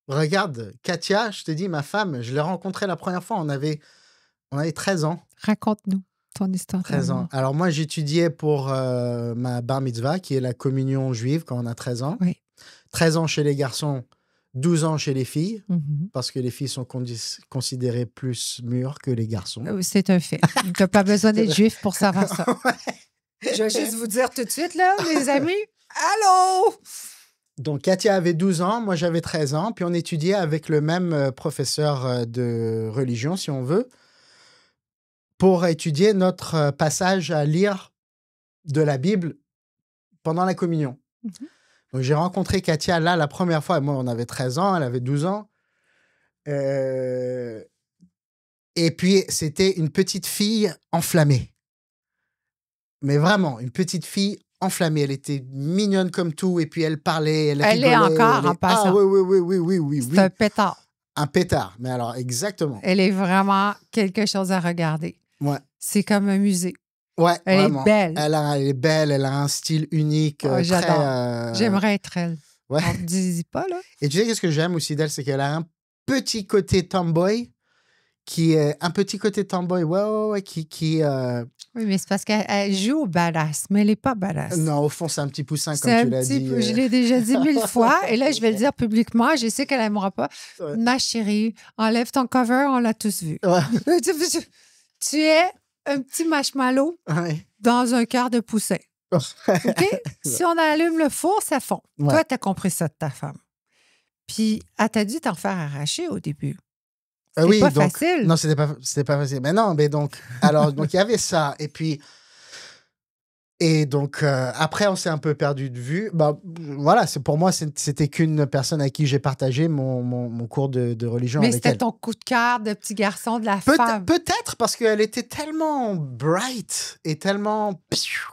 Regarde, Katia, je te dis, ma femme, je l'ai rencontrée la première fois, on avait 13 ans. Raconte-nous ton histoire 13 ans. d'amour. Alors, moi, j'étudiais pour ma bar mitzvah, qui est la communion juive quand on a 13 ans. Oui. 13 ans chez les garçons, 12 ans chez les filles, Mhm. parce que les filles sont considérées plus mûres que les garçons. C'est un fait. Tu n'as pas besoin d'être juif pour savoir ça. Ouais. Je vais juste vous dire tout de suite, là, les amis. Allô? Donc, Katia avait 12 ans, moi j'avais 13 ans, puis on étudiait avec le même professeur de religion, si on veut, pour étudier notre passage à lire de la Bible pendant la communion. Mhm. Donc, j'ai rencontré Katia là la première fois. Moi, on avait 13 ans, elle avait 12 ans. Et puis, c'était une petite fille enflammée. Mais vraiment, une petite fille enflammée. Elle était mignonne comme tout, et puis elle parlait, elle Elle rigolait. est encore en passant. Ah oui. C'est un pétard. Un pétard. Mais alors, exactement. Elle est vraiment quelque chose à regarder. Ouais. C'est comme un musée. Ouais, Elle vraiment. est belle. Elle est belle, elle a un style unique. Oh, j'adore. Très, J'aimerais être elle. Ouais. On ne dit pas, là. Et tu sais, qu'est-ce que j'aime aussi d'elle, c'est qu'elle a un petit côté tomboy, qui est un petit côté tomboy, ouais, qui Oui, mais c'est parce qu'elle joue au badass, mais elle n'est pas badass. non, au fond, c'est un petit poussin, comme C'est tu un l'as petit dit. peu, je l'ai déjà dit 1000 fois, et là, je vais le dire publiquement. Je sais qu'elle n'aimera pas. Ouais. Ma chérie, enlève ton cover, on l'a tous vu. Ouais. Tu es un petit marshmallow Ouais. dans un quart de poussin. OK? Si on allume le four, ça fond. Ouais. Toi, tu as compris ça de ta femme. Puis, elle t'a dû t'en faire arracher au début. C'était Oui, pas donc, facile. non, c'était pas facile. Mais non, mais donc, alors, donc, il y avait ça. Et donc, après, on s'est un peu perdu de vue. Bah, voilà, pour moi, c'était qu'une personne à qui j'ai partagé mon cours de religion Mais avec c'était elle. ton coup de cœur de petit garçon de la femme. Peut-être parce qu'elle était tellement bright et tellement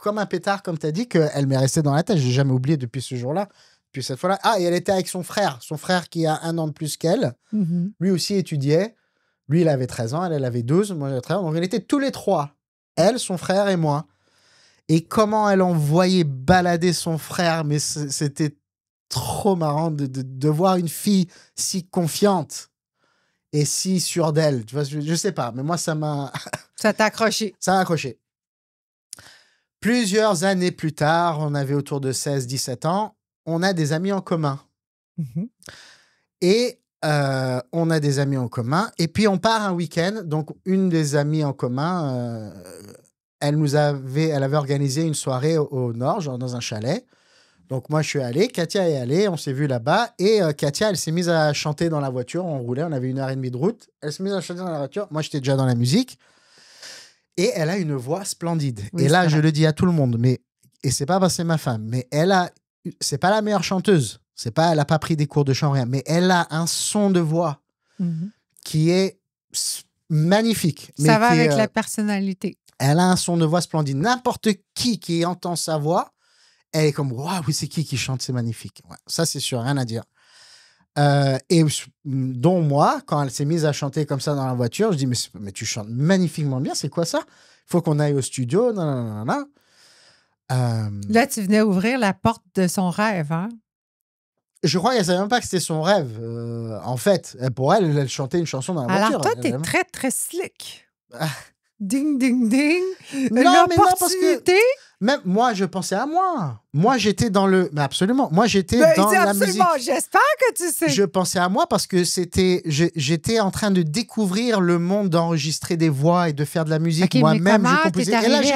comme un pétard, comme tu as dit, qu'elle m'est restée dans la tête. Je l'ai jamais oublié depuis ce jour-là, depuis cette fois-là. Ah, et elle était avec son frère qui a 1 an de plus qu'elle. Mhm. Lui aussi étudiait. Lui, il avait 13 ans, elle avait 12, moi j'avais 13 ans. Donc, elle était tous les trois. Elle, son frère et moi. Et comment elle envoyait balader son frère, mais c'était trop marrant de voir une fille si confiante et si sûre d'elle. Tu vois, je sais pas, mais moi, ça m'a Ça t'a accroché. accroché. Plusieurs années plus tard, on avait autour de 16-17 ans, on a des amis en commun. Mhm. Et on a des amis en commun. Et puis, on part un week-end. Donc, une des amies en commun, elle avait organisé une soirée au nord, genre dans un chalet. Donc, moi, je suis allé. Katia est allée. On s'est vu là-bas. Et Katia, elle s'est mise à chanter dans la voiture. On roulait. On avait 1h30 de route. Elle s'est mise à chanter dans la voiture. Moi, j'étais déjà dans la musique. Et elle a une voix splendide. Oui, et là, c'est je vrai. le dis à tout le monde. Et c'est pas parce que c'est ma femme. Mais c'est pas la meilleure chanteuse. Elle a pas pris des cours de chant, rien. Mais elle a un son de voix Mhm. qui est magnifique. Mais Ça va qui est, avec la personnalité. elle a un son de voix splendide. N'importe qui entend sa voix, elle est comme waouh, oui, c'est qui chante, c'est magnifique. Ouais, ça, c'est sûr, rien à dire. Et dont moi, quand elle s'est mise à chanter comme ça dans la voiture, je dis mais tu chantes magnifiquement bien, c'est quoi ça? Il faut qu'on aille au studio. Non. Là, tu venais ouvrir la porte de son rêve, hein? Je crois qu'elle ne savait même pas que c'était son rêve. En fait, pour elle, elle chantait une chanson dans la voiture. Alors, toi, t'es Elle- très, très slick. Ah. Ding, ding, ding. Non, mais non, parce que L'opportunité. même moi, je pensais à moi. Moi, j'étais dans le... Mais absolument. Moi, j'étais Ben, il dans dit la musique. absolument. J'espère que tu sais. Je pensais à moi parce que j'étais en train de découvrir le monde d'enregistrer des voix et de faire de la musique. Ok, mais Moi-même, comment je composais. t'es Et là, arrivé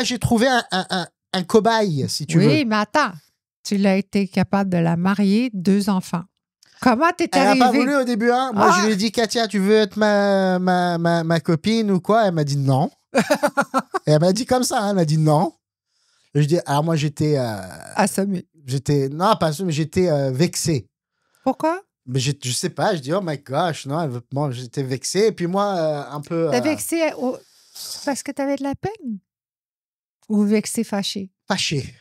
j'ai trouvé un cobaye, si tu veux. Oui, mais attends. Tu l'as été capable de la marier, 2 enfants. Comment t'es Elle n'a arrivé? pas voulu au début. Hein. Moi, Ah! je lui ai dit, Katia, tu veux être ma copine ou quoi? Elle m'a dit non. Et elle m'a dit comme ça. Hein. Elle m'a dit non. Et je dis, alors moi, j'étais... Assommé. Non, pas ça, mais j'étais vexé. Pourquoi? Mais je sais pas, je dis, oh my gosh, non, bon, j'étais vexé. Et puis moi, un peu... T'as vexé parce que t'avais de la peine? Ou vexé fâché? fâché.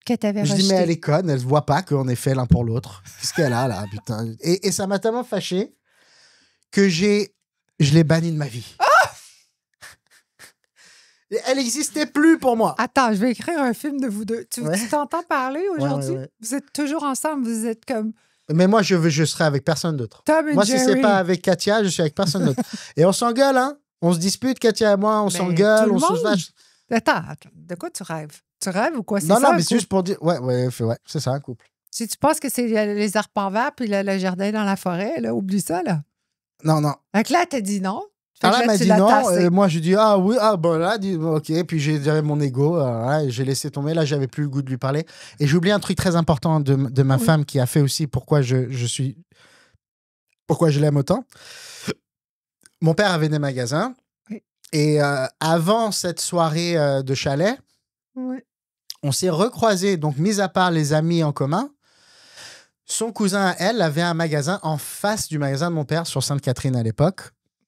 Que t'avais Je dis, mais elle rejeté. est conne, elle ne voit pas qu'on est fait l'un pour l'autre. Qu'est-ce qu'elle a, là, putain. Et ça m'a tellement fâché que je l'ai bannie de ma vie. Et elle n'existait plus pour moi. Attends, je vais écrire un film de vous deux. Tu Ouais. t'entends parler aujourd'hui? Ouais. Vous êtes toujours ensemble, vous êtes comme Mais moi, je serai avec personne d'autre. Tom et Moi, si Jerry. c'est pas avec Katia, je suis avec personne d'autre. Et on s'engueule, hein. On se dispute, Katia et moi, on s'engueule, tout le on se monde. fâche. Attends, de quoi tu rêves? Tu rêves ou quoi? C'est Non, ça, non, un mais c'est couple? juste pour dire. Ouais, c'est ça, un couple. Si tu penses que c'est les arpents verts puis le jardin dans la forêt, là, oublie ça, là. Non. Donc là, t'as dit non. Fait Alors que là, elle là, m'a tu dit l'as non. tassé. Moi, je dis ah oui, ah bon, là, ok. Puis j'ai géré mon ego. Et j'ai laissé tomber. Là, j'avais plus le goût de lui parler. Et j'ai oublié un truc très important de ma Oui. femme qui a fait aussi pourquoi pourquoi je l'aime autant. Mon père avait des magasins. Oui. Et avant cette soirée de chalet, Oui. on s'est recroisés. Donc, mis à part les amis en commun, son cousin à elle avait un magasin en face du magasin de mon père sur Sainte-Catherine à l'époque.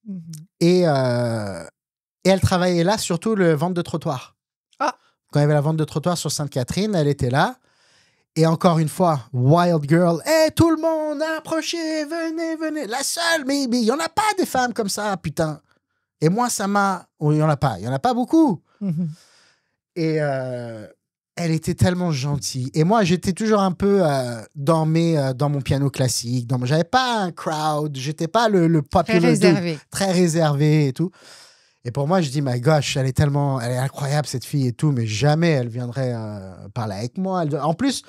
Mhm. Et elle travaillait là, surtout le vente de trottoir. Ah. Quand il y avait la vente de trottoir sur Sainte-Catherine, elle était là. Et encore une fois, Wild Girl. Hey, tout le monde, approchez, venez. La seule, mais il n'y en a pas des femmes comme ça, putain. Et moi, ça m'a... Oh, il n'y en a pas. Il n'y en a pas beaucoup. Mhm. Et elle était tellement gentille. Et moi, j'étais toujours un peu dans mon piano classique. J'avais pas un crowd. J'étais pas le Très popular dude, réservé. très réservé et tout. Et pour moi, je dis, my gosh, elle est incroyable, cette fille et tout, mais jamais elle viendrait parler avec moi. En plus,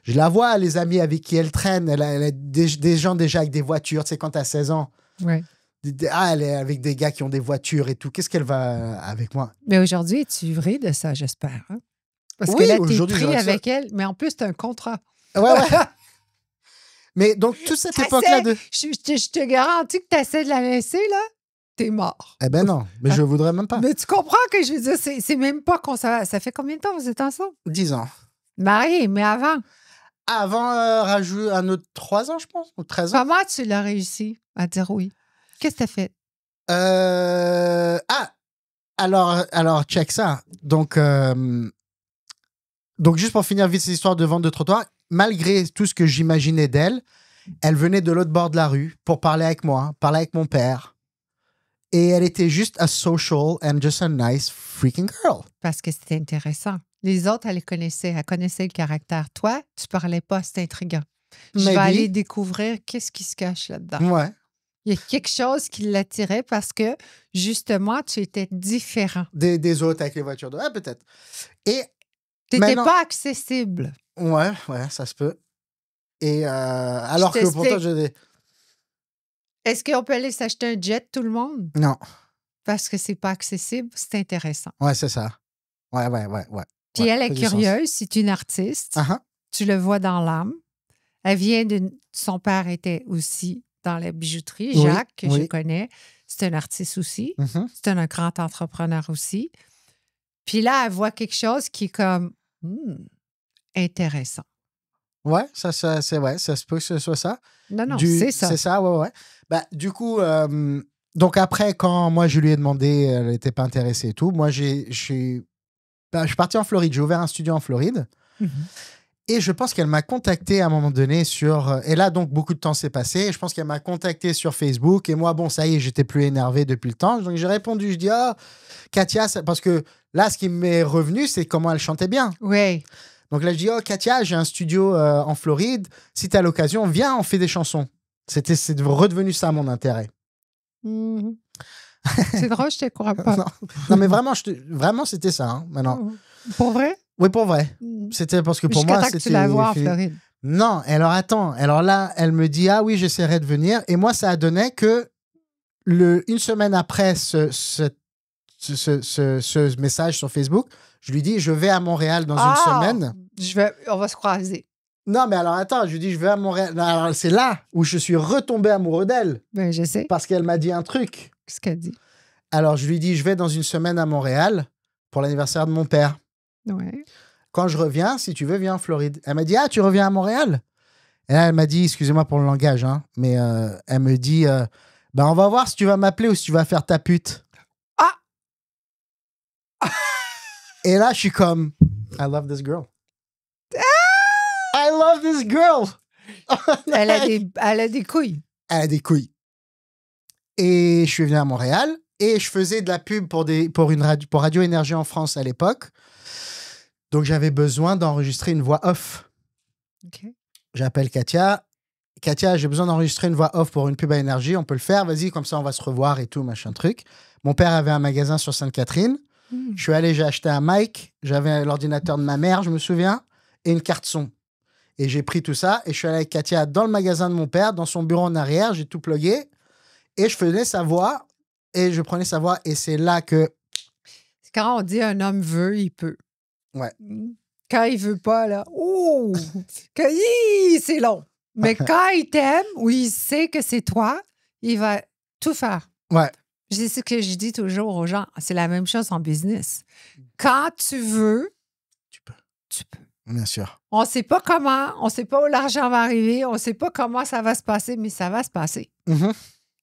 je la vois, les amis avec qui elle traîne, elle a des gens déjà avec des voitures, tu sais, quand t'as 16 ans. Oui. Elle est avec des gars qui ont des voitures et tout. Qu'est-ce qu'elle va avec moi? Mais aujourd'hui, es-tu vrai de ça, j'espère? Hein? Parce Oui, que là, t'es aujourd'hui, pris j'aurais ça. avec elle, mais en plus, t'as un contrat. Ouais. Mais donc, toute cette époque-là de... Je te garantis que t'essaies de la laisser, là, t'es mort. Eh ben non, mais je voudrais même pas. Mais tu comprends que je veux dire, c'est même pas qu'on ça fait combien de temps vous êtes ensemble? 10 ans. Mariés, mais avant. Avant, rajoute un autre 3 ans, je pense, ou 13 ans. Comment tu l'as réussi à dire oui? Qu'est-ce que t'as fait? Alors, check ça. Donc, juste pour finir vite cette histoire de vente de trottoir, malgré tout ce que j'imaginais d'elle, elle venait de l'autre bord de la rue pour parler avec moi, parler avec mon père. Et elle était juste a social and just a nice freaking girl. Parce que c'était intéressant. Les autres, elle connaissait le caractère. Toi, tu parlais pas, c'est intriguant. Je vais Maybe. aller découvrir qu'est-ce qui se cache là-dedans. Ouais. Il y a quelque chose qui l'attirait parce que, justement, tu étais différent. Des autres avec les voitures. Ouais, peut-être. Et Tu n'étais maintenant- pas accessible. ouais, ça se peut. Et alors que pourtant, t'explique. Est-ce qu'on peut aller s'acheter un jet, tout le monde? Non. Parce que c'est pas accessible, c'est intéressant. Ouais, c'est ça. Ouais. Puis Ouais, elle ça est fait du sens. curieuse, c'est une artiste. Uh-huh. Tu le vois dans l'âme. Elle vient son père était aussi dans la bijouterie. Oui, Jacques, que je oui. connais, c'est un artiste aussi. Mhm. C'est un grand entrepreneur aussi. Puis là, elle voit quelque chose qui est comme intéressant. Ouais, ça se peut que ce soit ça. Non, c'est ça. C'est ça, ouais. Bah, du coup, donc après, quand moi je lui ai demandé, elle n'était pas intéressée et tout, moi je suis parti en Floride, j'ai ouvert un studio en Floride. Mhm. Et je pense qu'elle m'a contacté à un moment donné sur... Et là, donc, beaucoup de temps s'est passé. Et je pense qu'elle m'a contacté sur Facebook. Et moi, bon, ça y est, j'étais plus énervé depuis le temps. Donc, j'ai répondu, je dis, Katia, parce que là, ce qui m'est revenu, c'est comment elle chantait bien. Oui. Donc là, je dis, Katia, j'ai un studio en Floride. Si tu as l'occasion, viens, on fait des chansons. C'est redevenu ça, mon intérêt. Mhm. C'est drôle, je te crois pas. Non, mais vraiment, vraiment c'était ça, hein, maintenant. Pour vrai? Oui, pour vrai. Mhm. C'était parce que pour Jusqu'à moi, temps que c'était... tu la vois en Floride. Non, alors attends. Alors là, elle me dit, ah oui, j'essaierai de venir. Et moi, ça a donné que une semaine après ce message sur Facebook, je lui dis, je vais à Montréal dans une semaine. On va se croiser. Non, mais alors attends, je lui dis, je vais à Montréal. Non, alors, c'est là où je suis retombé amoureux d'elle. Ben, je sais. Parce qu'elle m'a dit un truc. Qu'est-ce qu'elle dit? Alors, je lui dis, je vais dans une semaine à Montréal pour l'anniversaire de mon père. Ouais. Quand je reviens, si tu veux, viens en Floride. Elle m'a dit, tu reviens à Montréal? Et là, elle m'a dit, excusez-moi pour le langage, hein, mais elle me dit, on va voir si tu vas m'appeler ou si tu vas faire ta pute. Ah! Et là, je suis comme, I love this girl. this girl! Elle a des couilles. Elle a des couilles. Et je suis venu à Montréal et je faisais de la pub pour Radio Énergie en France à l'époque. Donc, j'avais besoin d'enregistrer une voix off. OK. J'appelle Katia. Katia, j'ai besoin d'enregistrer une voix off pour une pub à Énergie. On peut le faire. Vas-y, comme ça, on va se revoir et tout, machin truc. Mon père avait un magasin sur Sainte-Catherine. Je suis allé, j'ai acheté un mic. J'avais l'ordinateur de ma mère, je me souviens, et une carte son. Et j'ai pris tout ça et je suis allé avec Katia dans le magasin de mon père, dans son bureau en arrière. J'ai tout plugué et je faisais sa voix et je prenais sa voix. Et c'est là que... Quand on dit un homme veut, il peut. Ouais. Quand il veut pas, là, oh! C'est long. Mais quand il t'aime ou il sait que c'est toi, il va tout faire. Ouais. C'est ce que je dis toujours aux gens. C'est la même chose en business. Quand tu veux, Tu peux. tu peux. Bien sûr. On ne sait pas comment, on ne sait pas où l'argent va arriver, on ne sait pas comment ça va se passer, mais ça va se passer. Mm-hmm.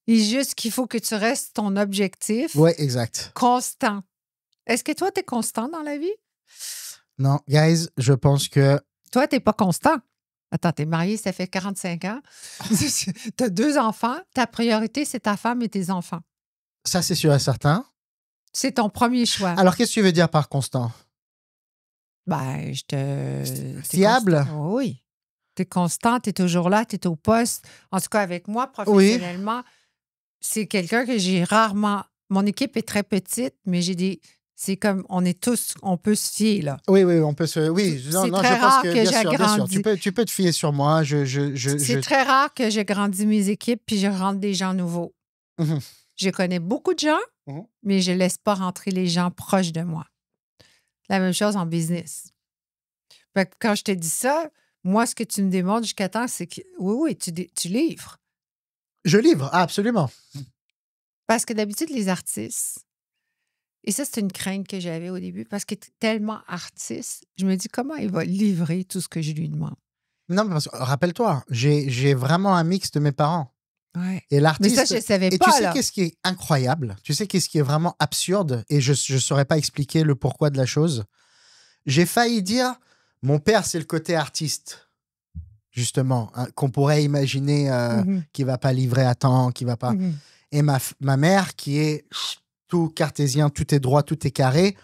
Il est juste qu'il faut que tu restes ton objectif Ouais, exact. constant. Est-ce que toi, tu es constant dans la vie? Non, guys, je pense que... Toi, tu n'es pas constant. Attends, tu es marié, ça fait 45 ans. Tu as 2 enfants. Ta priorité, c'est ta femme et tes enfants. Ça, c'est sûr et certain. C'est ton premier choix. Alors, qu'est-ce que tu veux dire par constant? Ben, t'es Fiable? constant. Oui. Tu es constant, tu es toujours là, tu es au poste. En tout cas, avec moi, professionnellement, c'est quelqu'un que j'ai rarement... Mon équipe est très petite, mais c'est comme, on est tous, on peut se fier, là. Oui, on peut se... Oui, C'est très rare que j'agrandisse. Tu peux te fier sur moi. C'est très rare que je grandis mes équipes puis je rentre des gens nouveaux. Mm-hmm. Je connais beaucoup de gens, mais je ne laisse pas rentrer les gens proches de moi. La même chose en business. Fait que quand je te dis ça, moi, ce que tu me démontres jusqu'à temps, c'est que oui, tu livres. Je livre, absolument. Parce que d'habitude, les artistes, et ça, c'est une crainte que j'avais au début, parce que tu es tellement artiste, je me dis comment il va livrer tout ce que je lui demande. Non, mais parce que, rappelle-toi, j'ai vraiment un mix de mes parents. Ouais. Et l'artiste... Mais ça, je ne savais et pas, tu sais là. qu'est-ce qui est incroyable? Tu sais qu'est-ce qui est vraiment absurde? Et je ne saurais pas expliquer le pourquoi de la chose. J'ai failli dire, mon père, c'est le côté artiste, justement, hein, qu'on pourrait imaginer qui ne va pas livrer à temps, qui va pas... Et ma mère, qui est tout cartésien, tout est droit, tout est carré,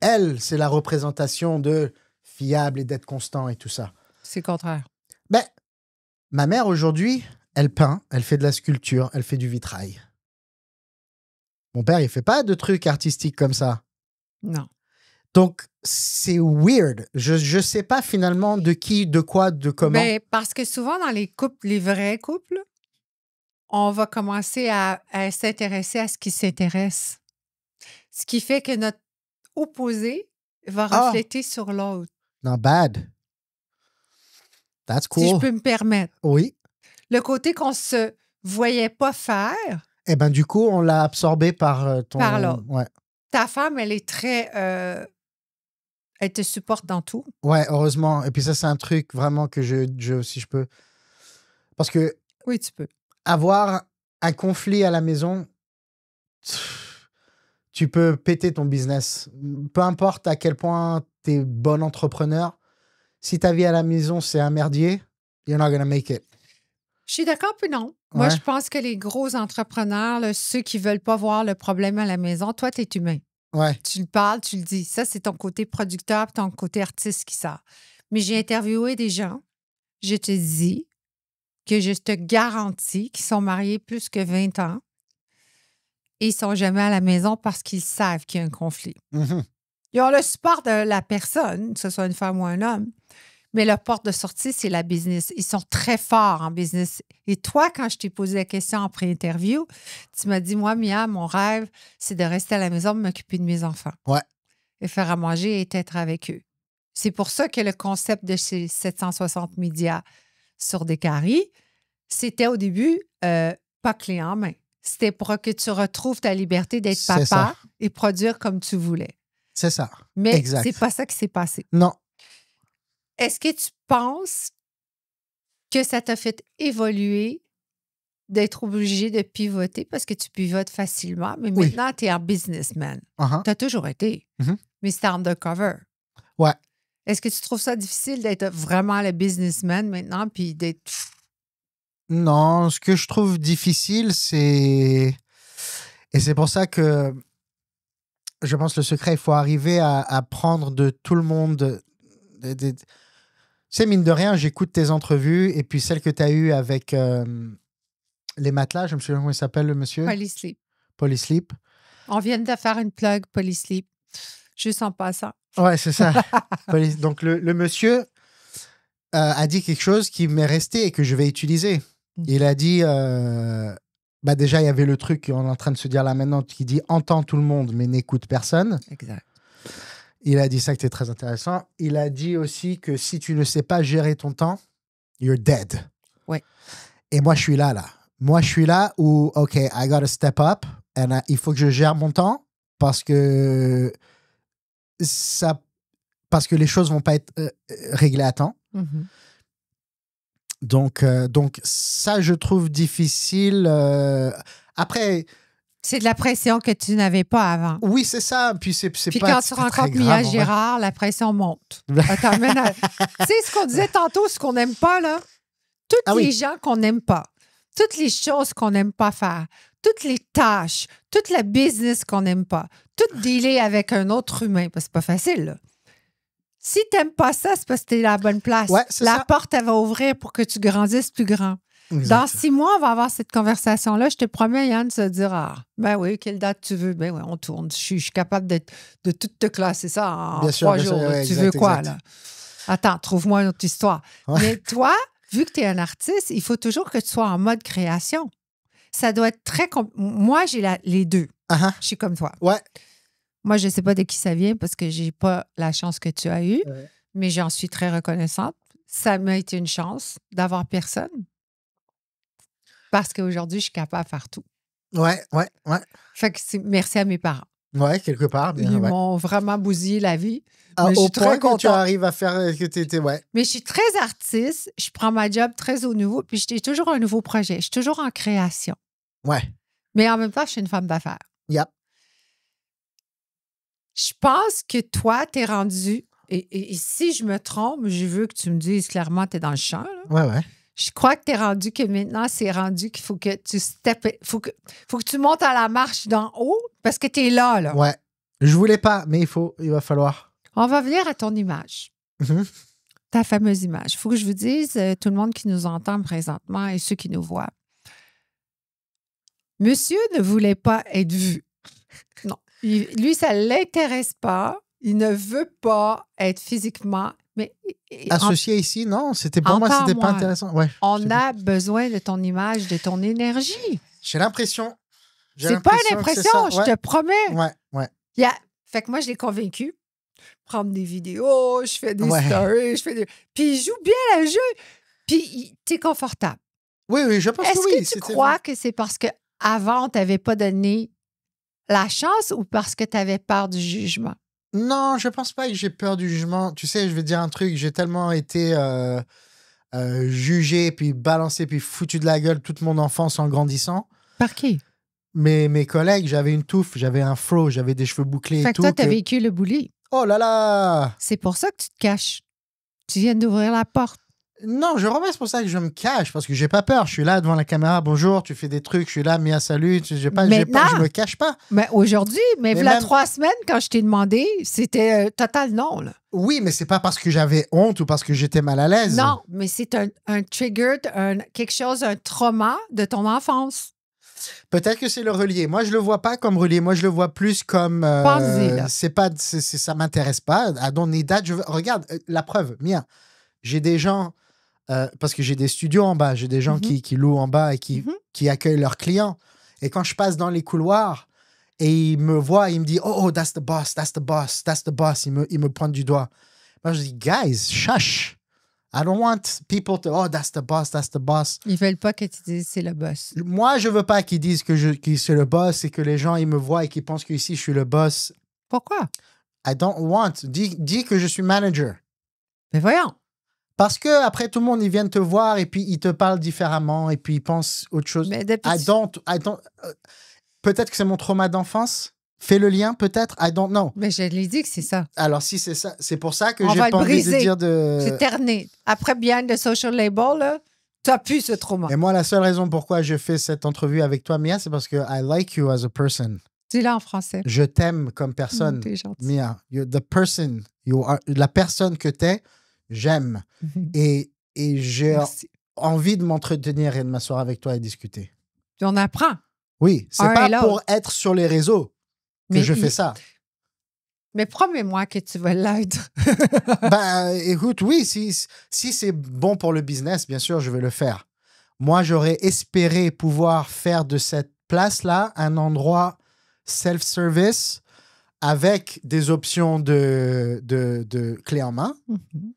elle, c'est la représentation de fiable et d'être constant et tout ça. C'est le contraire. Ben, ma mère, aujourd'hui, elle peint, elle fait de la sculpture, elle fait du vitrail. Mon père, il fait pas de trucs artistiques comme ça. Non. Donc, c'est weird. Je sais pas finalement de qui, de quoi, de comment. Ben, parce que souvent, dans les couples, les vrais couples, on va commencer à s'intéresser à ce qui s'intéresse. Ce qui fait que notre opposé va refléter sur l'autre. Not bad. That's cool. Si je peux me permettre. Oui. Le côté qu'on se voyait pas faire. Eh ben, du coup, on l'a absorbé par ton... Par l'autre. Ouais. Ta femme, elle est très... elle te supporte dans tout. Ouais, heureusement. Et puis ça, c'est un truc vraiment que si je peux... Parce que... Oui, tu peux. Avoir un conflit à la maison, tu peux péter ton business. Peu importe à quel point tu es bon entrepreneur, si ta vie à la maison, c'est un merdier, you're not gonna make it. Je suis d'accord, puis non. Moi, je pense que les gros entrepreneurs, là, ceux qui ne veulent pas voir le problème à la maison, toi, tu es humain. Ouais. Tu le parles, tu le dis. Ça, c'est ton côté producteur, ton côté artiste qui sort. Mais j'ai interviewé des gens, je te dis que je te garantis qu'ils sont mariés plus que 20 ans et ils ne sont jamais à la maison parce qu'ils savent qu'il y a un conflit. Mm-hmm. Ils ont le support de la personne, que ce soit une femme ou un homme, mais leur porte de sortie, c'est la business. Ils sont très forts en business. Et toi, quand je t'ai posé la question en pré-interview, tu m'as dit, moi, Mia, mon rêve, c'est de rester à la maison, m'occuper de mes enfants. Ouais. Et faire à manger et être avec eux. C'est pour ça que le concept de chez 760 médias sur Décarie, c'était au début pas clé en main. C'était pour que tu retrouves ta liberté d'être papa et produire comme tu voulais. C'est ça. Mais exact. C'est pas ça qui s'est passé. Non. Est-ce que tu penses que ça t'a fait évoluer d'être obligé de pivoter parce que tu pivotes facilement, mais maintenant, tu es un businessman. Tu as toujours été, mais c'est undercover. Ouais. Est-ce que tu trouves ça difficile d'être vraiment le businessman maintenant, puis d'être... Non, ce que je trouve difficile, c'est... Et c'est pour ça que je pense que le secret, il faut arriver à prendre de tout le monde. Tu sais, mine de rien, j'écoute tes entrevues et puis celle que tu as eue avec les matelas, je me souviens comment il s'appelle le monsieur? Polysleep. Polysleep. On vient de faire une plug Polysleep, juste en passant. Ouais, c'est ça. Donc, le monsieur a dit quelque chose qui m'est resté et que je vais utiliser. Il a dit, bah déjà, il y avait le truc qu'on est en train de se dire là maintenant qui dit « entends tout le monde, mais n'écoute personne ». Exact. Il a dit ça qui était très intéressant. Il a dit aussi que si tu ne sais pas gérer ton temps, you're dead. Ouais. Et moi, je suis là. Moi, je suis là où, OK, I gotta step up. Il faut que je gère mon temps parce que les choses vont pas être réglées à temps. Mm-hmm. Donc, ça, je trouve difficile. Après... C'est de la pression que tu n'avais pas avant. Oui, c'est ça. Puis c'est Puis pas quand tu très rencontres grave, Mia en vrai. Girard, la pression monte. Tu sais ce qu'on disait tantôt, ce qu'on n'aime pas, là? Toutes les gens qu'on n'aime pas, toutes les choses qu'on n'aime pas faire, toutes les tâches, toute la business qu'on n'aime pas, tout dealer avec un autre humain, parce que c'est pas facile, là. Si t'aimes pas ça, c'est parce que t'es à la bonne place. Ouais, c'est la ça. porte, elle va ouvrir pour que tu grandisses plus grand. Exact. Dans 6 mois, on va avoir cette conversation-là. Je te promets, Yann, de se dire, ben oui, quelle date tu veux? Ben oui, on tourne. Je suis capable de tout te classer ça en Bien sûr, 3 jours. ouais, tu exact, veux quoi, exact. là? Attends, trouve-moi une autre histoire. Ouais. Mais toi, vu que tu es un artiste, il faut toujours que tu sois en mode création. Ça doit être très... Moi, j'ai les deux. Uh-huh. Je suis comme toi. Ouais. Moi, je ne sais pas de qui ça vient parce que je n'ai pas la chance que tu as eue, Ouais. mais j'en suis très reconnaissante. Ça m'a été une chance d'avoir personne parce qu'aujourd'hui, je suis capable de faire tout. Ouais. Fait que merci à mes parents. Ouais, quelque part. Bien, Ils ouais. m'ont vraiment bousillé la vie. Mais je Au suis très point que tu contente. arrives à faire que tu étais... Ouais. Mais je suis très artiste. Je prends ma job très au nouveau. Puis j'ai toujours un nouveau projet. Je suis toujours en création. Ouais. Mais en même temps, je suis une femme d'affaires. Yep. Je pense que toi, t'es rendu... Et si je me trompe, je veux que tu me dises clairement, t'es dans le champ. Là. Ouais. Je crois que t'es rendu que maintenant, c'est rendu qu'il faut que tu faut que tu montes à la marche d'en haut parce que t'es là, là. Ouais. Je voulais pas, mais il va falloir. On va venir à ton image. Mm-hmm. Ta fameuse image. Il faut que je vous dise, tout le monde qui nous entend présentement et ceux qui nous voient. Monsieur ne voulait pas être vu. Non. Lui, ça ne l'intéresse pas. Il ne veut pas être physiquement... Mais Associé ici, non, c'était pour moi, c'était pas intéressant. Ouais, on a besoin de ton image, de ton énergie. J'ai l'impression. C'est pas une impression, je te promets. Ouais. Fait que moi, je l'ai convaincu. Prendre des vidéos, je fais des stories, Puis il joue bien le jeu. Puis t'es confortable. Oui, je pense que oui. Est-ce que tu crois que c'est parce qu'avant, on t'avait pas donné la chance ou parce que tu avais peur du jugement? Non, je pense pas que j'ai peur du jugement. Tu sais, je vais te dire un truc, j'ai tellement été jugé, puis balancé, puis foutu de la gueule toute mon enfance en grandissant. Par qui? Mes collègues, j'avais une touffe, j'avais un fro, j'avais des cheveux bouclés fait et tout. Toi, tu as vécu le bully. Oh là là! C'est pour ça que tu te caches. Tu viens d'ouvrir la porte. Non, je remets, c'est pour ça que je me cache, parce que j'ai pas peur. Je suis là devant la caméra, bonjour, tu fais des trucs, je suis là, Mia, salut, je me cache pas. Mais aujourd'hui, mais voilà 3 semaines, quand je t'ai demandé, c'était total non. Là. Oui, mais c'est pas parce que j'avais honte ou parce que j'étais mal à l'aise. Non, mais c'est un trigger, quelque chose, un trauma de ton enfance. Peut-être que c'est le relier. Moi, je le vois pas comme relier. Moi, je le vois plus comme... c'est pas... ça m'intéresse pas. I don't need that. Regarde, la preuve, Mia. J'ai des gens... parce que j'ai des studios en bas. J'ai des gens qui louent en bas et qui accueillent leurs clients. Et quand je passe dans les couloirs et ils me voient, ils me disent « Oh, that's the boss, that's the boss, that's the boss. » Ils me pointent du doigt. Moi, je dis « Guys, shush. I don't want people to... Oh, that's the boss, that's the boss. » Ils veulent pas que tu dises « c'est le boss ». Moi, je veux pas qu'ils disent que c'est le boss et que les gens, ils me voient et qu'ils pensent qu'ici, je suis le boss. Pourquoi? I don't want. Dis que je suis manager. Mais voyons. Parce que après tout le monde, ils viennent te voir et puis ils te parlent différemment et puis ils pensent autre chose. Mais I don't. Peut-être que c'est mon trauma d'enfance. Fais le lien peut-être, I don't know. Mais je l'ai dit que c'est ça. Alors si c'est ça, c'est pour ça que On j'ai va pas le envie de briser. dire de... C'est terné. Après Behind the Social Label, là, t'as plus ce trauma. Et moi, la seule raison pourquoi je fais cette entrevue avec toi, Mia, c'est parce que I like you as a person. Dis-le en français. Je t'aime comme personne, T'es gentil. Mia. You're the person. You are, la personne que t'es, j'aime. Mhm. Et j'ai Merci. envie de m'entretenir et de m'asseoir avec toi et discuter. Puis on apprend. Oui, c'est Un et pas l'autre. pour être sur les réseaux que je fais ça. Mais promets-moi que tu vas l'être. Ben, écoute, oui, si c'est bon pour le business, bien sûr, je vais le faire. Moi, j'aurais espéré pouvoir faire de cette place-là un endroit self-service avec des options de clé en main.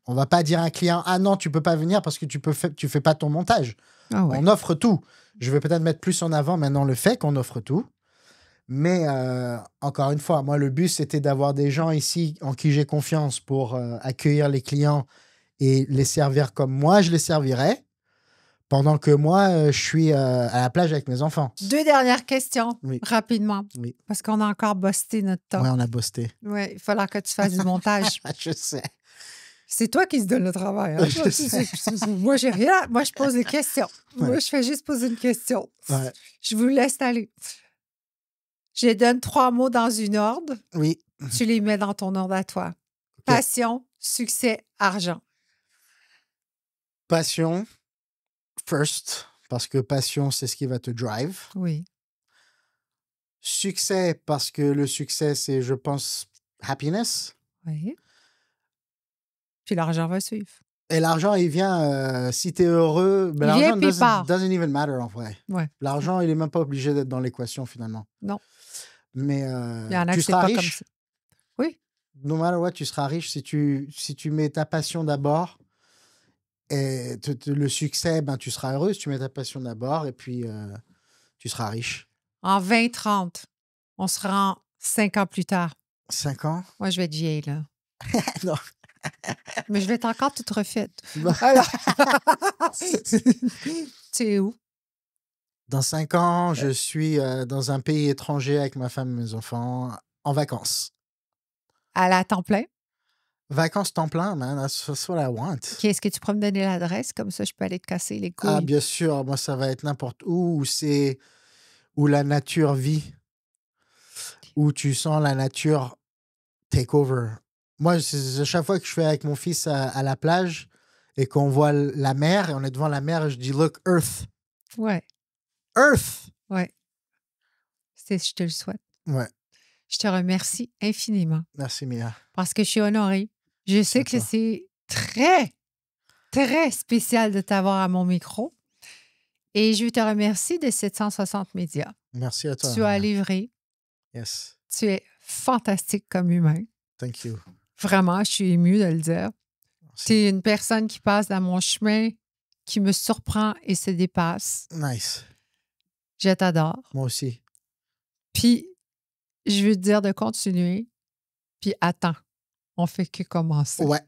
On va pas dire à un client, ah non, tu peux pas venir parce que tu fais pas ton montage. Ah ouais. On offre tout. Je vais peut-être mettre plus en avant maintenant le fait qu'on offre tout. Mais encore une fois, moi, le but, c'était d'avoir des gens ici en qui j'ai confiance pour accueillir les clients et les servir comme moi, je les servirais, pendant que moi, je suis à la plage avec mes enfants. 2 dernières questions, Oui. rapidement. Oui. Parce qu'on a encore busté notre temps. Ouais, on a bossé. Ouais, il falloir que tu fasses du montage. Je sais. C'est toi qui se donne le travail. Hein? Je sais. Moi, j'ai rien. Moi, je pose des questions. Ouais. Moi, je fais juste poser une question. Ouais. Je vous laisse aller. Je donne 3 mots dans une ordre. Oui. Tu les mets dans ton ordre à toi. Ok. Passion, succès, argent. Passion, first, parce que passion, c'est ce qui va te drive. Oui. Succès, parce que le succès, c'est, je pense, happiness. Oui. Puis l'argent va suivre. Et l'argent, il vient, si tu es heureux, ben Il vient l'argent puis il part. doesn't even matter en vrai. Ouais. L'argent, il est même pas obligé d'être dans l'équation finalement. Non. Mais Il y en a tu que c'est seras pas riche. comme ça. Oui. No matter what, tu seras riche si tu mets ta passion d'abord. Et le succès, ben, tu seras heureux si tu mets ta passion d'abord. Et puis, tu seras riche. En 2030, on se rend 5 ans plus tard. 5 ans? Moi, je vais être vieille, là. Non. Mais je vais être encore toute refaite. Bon. Alors, tu es où? Dans 5 ans, je suis dans un pays étranger avec ma femme et mes enfants en vacances. À la temps plein? Vacances temps plein, man. That's what I want. Est-ce que tu pourrais me donner l'adresse? Comme ça, je peux aller te casser les couilles. Ah, bien sûr. Moi, ça va être n'importe où où la nature vit, où tu sens la nature take over. Moi, c'est chaque fois que je fais avec mon fils à la plage et qu'on voit la mer, et on est devant la mer, je dis, look, Earth. Ouais, Earth! ouais. Je te le souhaite. Ouais. Je te remercie infiniment Merci, Mia. parce que je suis honorée. Je sais que toi. c'est très, très spécial de t'avoir à mon micro. Et je te remercie de 760 médias. Merci à toi. Tu as livré. Yes. Tu es fantastique comme humain. Thank you. Vraiment, je suis émue de le dire. Merci. Tu es une personne qui passe dans mon chemin, qui me surprend et se dépasse. Nice. Je t'adore. Moi aussi. Puis, je veux te dire de continuer. Puis, attends, on fait que commencer. Ouais.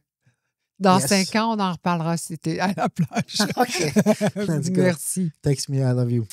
Dans Yes. 5 ans, on en reparlera si t'es à la plage. OK. Let's go. Merci. Thanks, Mia. I love you.